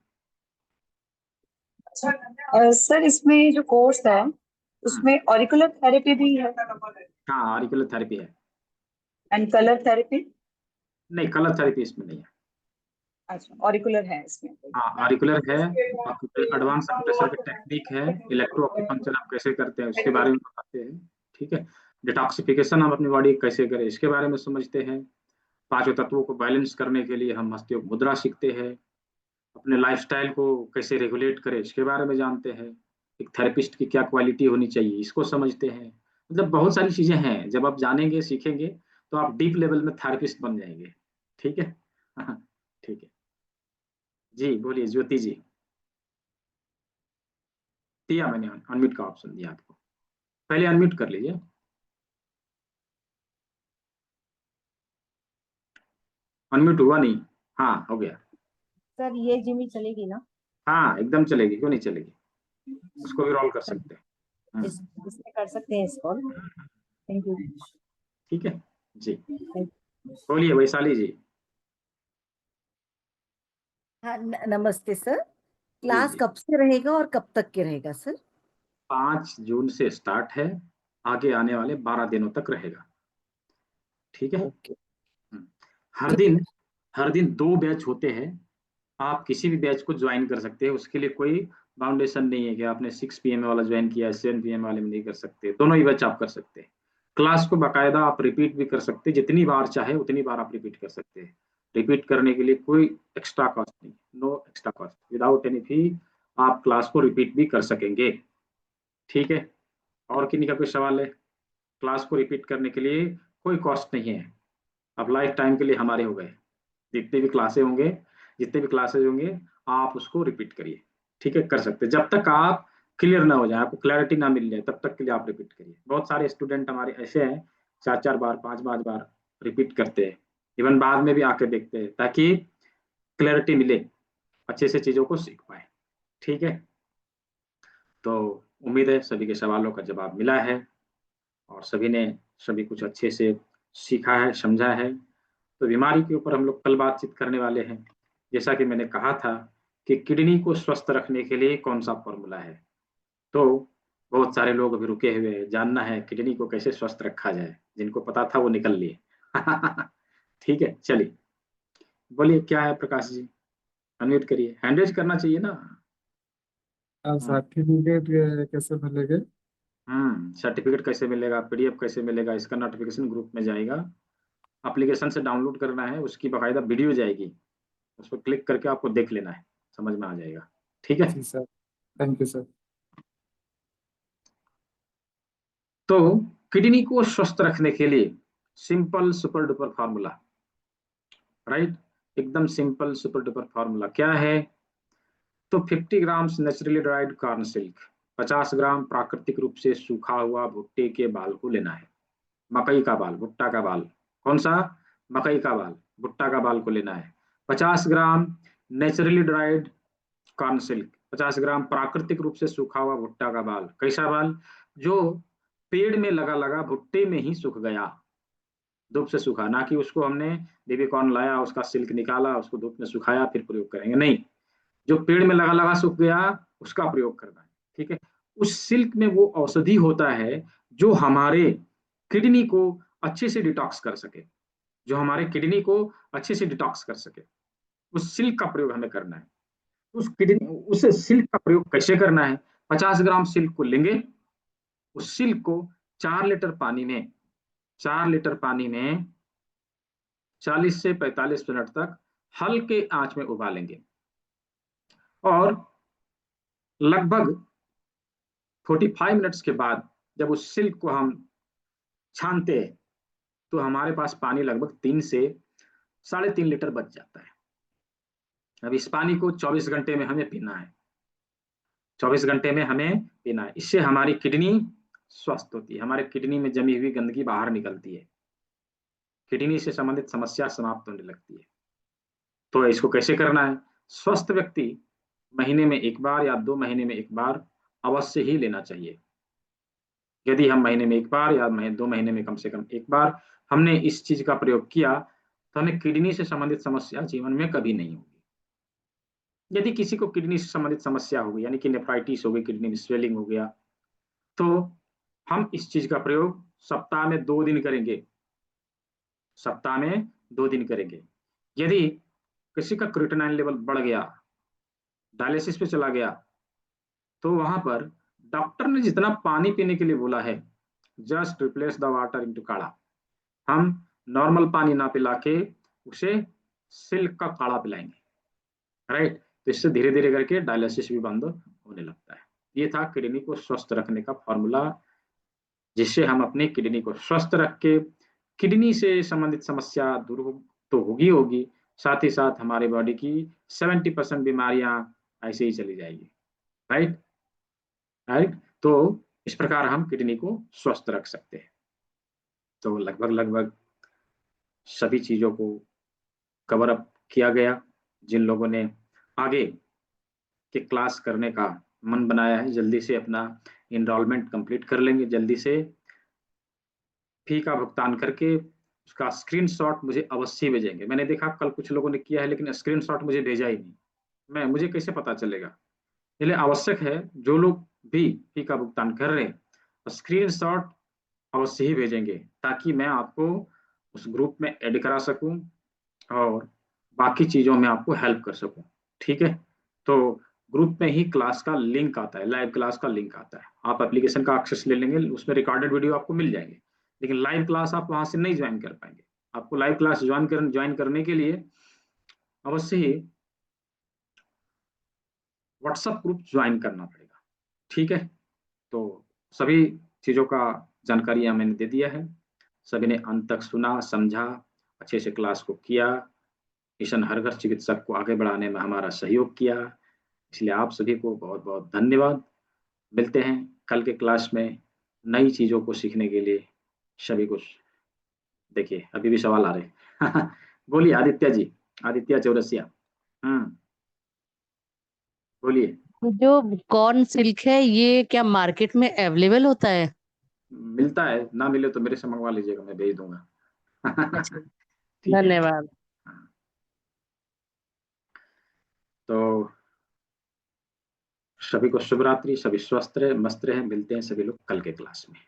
सर इसमें जो कोर्स है हम्म, उसमें ऑरिकुलर थेरेपी भी है हाँ ऑरिकुलर थेरेपी है। And colour therapy? नहीं, कलर थेरेपी इसमें नहीं है। अच्छा, ऑरिकुलर है इसमें। हाँ ऑरिकुलर है, एडवांस एक्यूप्रेशर की टेक्निक है, इलेक्ट्रो एक्यूपंक्चर आप कैसे करते हैं उसके बारे में बताते हैं। ठीक है, डिटॉक्सिफिकेशन हम अपनी बॉडी कैसे करें इसके बारे में समझते हैं, पांचों तत्वों को बैलेंस करने के लिए हम हस्तयोग मुद्रा सीखते हैं, अपने लाइफस्टाइल को कैसे रेगुलेट करें इसके बारे में जानते हैं, एक थेरेपिस्ट की क्या क्वालिटी होनी चाहिए इसको समझते हैं। मतलब बहुत सारी चीजें हैं, जब आप जानेंगे सीखेंगे तो आप डीप लेवल में थेरेपिस्ट बन जाएंगे। ठीक है हाँ, ठीक है। जी बोलिए ज्योति जी। दिया मैंने, अनम्यूट का ऑप्शन दिया आपको, पहले अनम्यूट कर लीजिए। अनम्यूट हुआ नहीं, हाँ हो गया। सर ये जिमी चलेगी ना? हाँ एकदम चलेगी, क्यों नहीं चलेगी, उसको भी रोल कर सर सकते हैं। हम्म, इसमें कर सकते हैं इसको। Thank you. ठीक है जी, बोलिए वैशाली जी। हाँ नमस्ते सर। क्लास जी। कब से रहेगा और कब तक के रहेगा सर? 5 जून से स्टार्ट है, आगे आने वाले 12 दिनों तक रहेगा। ठीक है। ओके। हम्म। हर ठीक दिन है। हर दिन 2 बैच होते हैं। आप किसी भी बैच को ज्वाइन कर सकते हैं, उसके लिए कोई बाउंडेशन नहीं है कि आपने 6 PM वाला ज्वाइन किया, 7 PM वाले में नहीं कर सकते। दोनों ही बैच आप कर सकते हैं। क्लास को बाकायदा आप रिपीट भी कर सकते हैं, जितनी बार चाहे उतनी बार आप रिपीट कर सकते हैं। रिपीट करने के लिए कोई एक्स्ट्रा कॉस्ट नहीं, no extra cost, without any fee आप क्लास को रिपीट भी कर सकेंगे। ठीक है। और किन्हीं का कोई सवाल है? क्लास को रिपीट करने के लिए कोई कॉस्ट नहीं है। अब लाइफ टाइम के लिए हमारे हो गए। जितने भी क्लासे होंगे, जितने भी क्लासेज होंगे, आप उसको रिपीट करिए। ठीक है, कर सकते हैं। जब तक आप क्लियर ना हो जाए, आपको क्लैरिटी ना मिल जाए, तब तक के लिए आप रिपीट करिए। बहुत सारे स्टूडेंट हमारे ऐसे हैं, 4 4 बार 5 5 बार रिपीट करते हैं, इवन बाद में भी आके देखते हैं, ताकि क्लैरिटी मिले, अच्छे से चीजों को सीख पाए। ठीक है। तो उम्मीद है सभी के सवालों का जवाब मिला है, और सभी ने सभी कुछ अच्छे से सीखा है, समझा है। तो बीमारी के ऊपर हम लोग कल बातचीत करने वाले हैं। जैसा कि मैंने कहा था कि किडनी को स्वस्थ रखने के लिए कौन सा फॉर्मूला है। तो बहुत सारे लोग अभी रुके हुए हैं, जानना है किडनी को कैसे स्वस्थ रखा जाए। जिनको पता था वो निकल लिए। ठीक है, चलिए बोलिए, क्या है प्रकाश जी? अनम्यूट करिए, हैंड रेज करना चाहिए ना। हम्म। सर्टिफिकेट कैसे मिलेगा? सर्टिफिकेट कैसे मिलेगा, PDF कैसे मिलेगा, इसका नोटिफिकेशन ग्रुप में जाएगा। एप्लीकेशन से डाउनलोड करना है, उसकी बाकायदा वीडियो जाएगी, उस पर क्लिक करके आपको देख लेना है, समझ में आ जाएगा। ठीक है। जी सर, थैंक यू सर। तो किडनी को स्वस्थ रखने के लिए simple super duper formula, right, एकदम सिंपल सुपर डुपर फार्मूला क्या है? तो 50 ग्राम नेचुरली ड्राइड कॉर्न सिल्क, 50 ग्राम प्राकृतिक रूप से सूखा हुआ भुट्टे के बाल को लेना है। मकई का बाल, भुट्टा का बाल, कौन सा? मकई का बाल, भुट्टा का बाल को लेना है। 50 ग्राम नेचुरली ड्राइड कॉर्न सिल्क, 50 ग्राम प्राकृतिक रूप से सूखा हुआ भुट्टा का बाल। कैसा बाल? जो पेड़ में लगा लगा भुट्टे में ही सूख गया, धूप से सूखा, ना कि उसको हमने बेबी कॉर्न लाया, उसका सिल्क निकाला, उसको धूप में सुखाया, फिर प्रयोग करेंगे, नहीं। जो पेड़ में लगा लगा सूख गया, उसका प्रयोग करना है। ठीक है। उस सिल्क में वो औषधि होता है जो हमारे किडनी को अच्छे से डिटॉक्स कर सके, जो हमारे किडनी को अच्छे से डिटॉक्स कर सके, उस सिल्क का प्रयोग हमें करना है। उस सिल्क का प्रयोग कैसे करना है? 50 ग्राम सिल्क को लेंगे, उस सिल्क को 4 लीटर पानी में 4 लीटर पानी में 40 से 45 मिनट तक हल्के आंच में उबालेंगे, और लगभग 45 मिनट्स के बाद जब उस सिल्क को हम छानते हैं, तो हमारे पास पानी लगभग 3 से 3.5 लीटर बच जाता है। अब इस पानी को 24 घंटे में हमें पीना है, 24 घंटे में हमें पीना है। इससे हमारी किडनी स्वस्थ होती है, हमारे किडनी में जमी हुई गंदगी बाहर निकलती है, किडनी से संबंधित समस्या समाप्त होने लगती है। तो इसको कैसे करना है? स्वस्थ व्यक्ति महीने में 1 बार या 2 महीने में 1 बार अवश्य ही लेना चाहिए। यदि हम महीने में 1 बार या 2 महीने में कम से कम 1 बार हमने इस चीज का प्रयोग किया, तो हमें किडनी से संबंधित समस्या जीवन में कभी नहीं होगी। यदि किसी को किडनी से संबंधित समस्या हो गई, यानी कि नेफ्राइटिस हो गई, किडनी में स्वेलिंग हो गया, तो हम इस चीज का प्रयोग सप्ताह में 2 दिन करेंगे, सप्ताह में 2 दिन करेंगे। यदि किसी का क्रिएटिनिन लेवल बढ़ गया, डायलिसिस पे चला गया, तो वहां पर डॉक्टर ने जितना पानी पीने के लिए बोला है, just replace the water into काढ़ा। हम नॉर्मल पानी ना पिला के उसे सिल्क का काढ़ा पिलाएंगे, राइट। तो इससे धीरे धीरे करके डायलिसिस भी बंद होने लगता है। ये था किडनी को स्वस्थ रखने का फॉर्मूला, जिससे हम अपनी किडनी को स्वस्थ रख के किडनी से संबंधित समस्या दूर तो होगी होगी, साथ ही साथ हमारे बॉडी की 70% बीमारियां ऐसे ही चली जाएगी, राइट। राइट। तो इस प्रकार हम किडनी को स्वस्थ रख सकते हैं। तो लगभग लगभग सभी चीजों को कवर अप किया गया। जिन लोगों ने आगे के क्लास करने का मन बनाया है, जल्दी से अपना इनरोलमेंट कंप्लीट कर लेंगे, जल्दी से फी का भुगतान करके उसका स्क्रीनशॉट मुझे अवश्य भेजेंगे। मैंने देखा कल कुछ लोगों ने किया है, लेकिन स्क्रीनशॉट मुझे भेजा ही नहीं। मुझे कैसे पता चलेगा? इसलिए आवश्यक है जो लोग भी फी का भुगतान कर रहे हैं, स्क्रीनशॉट अवश्य ही भेजेंगे ताकि मैं आपको उस ग्रुप में ऐड करा सकूं और बाकी चीज़ों में आपको हेल्प कर सकूं। ठीक है? तो ग्रुप में ही क्लास का लिंक आता है, लाइव क्लास का लिंक आता है। आप एप्लीकेशन का एक्सेस ले लेंगे, उसमें रिकॉर्डेड वीडियो आपको मिल जाएंगे, लेकिन लाइव क्लास आप वहां से नहीं ज्वाइन कर पाएंगे। आपको लाइव क्लास ज्वाइन करने के लिए अवश्य ही व्हाट्सएप ग्रुप ज्वाइन करना पड़ेगा। ठीक है? तो सभी चीज़ों का जानकारी यहाँ मैंने दे दिया है। सभी ने अंत तक सुना, समझा, अच्छे से क्लास को किया, मिशन हर घर चिकित्सक को आगे बढ़ाने में हमारा सहयोग किया। इसलिए आप सभी को बहुत-बहुत धन्यवाद। मिलते हैं कल के क्लास में नई चीज़ों को सीखने के लिए। सभी को देखिए, अभी भी सवाल आ रहे हैं। बोलिए आदित्य जी, आदित्य चौरसिया। बोलिए। जो कॉर्न सिल्क है ये क्या मार्केट में अवेलेबल होता है? मिलता है, ना मिले तो मेरे से मंगवा लीजिएगा, मैं भेज दूँगा। अच्छा, ठीक है? धन्यवाद। हाँ, तो सभी को शुभ रात्रि, सभी स्वस्थ रहें, मस्त रहें। मिलते हैं सभी लोग कल के क्लास में।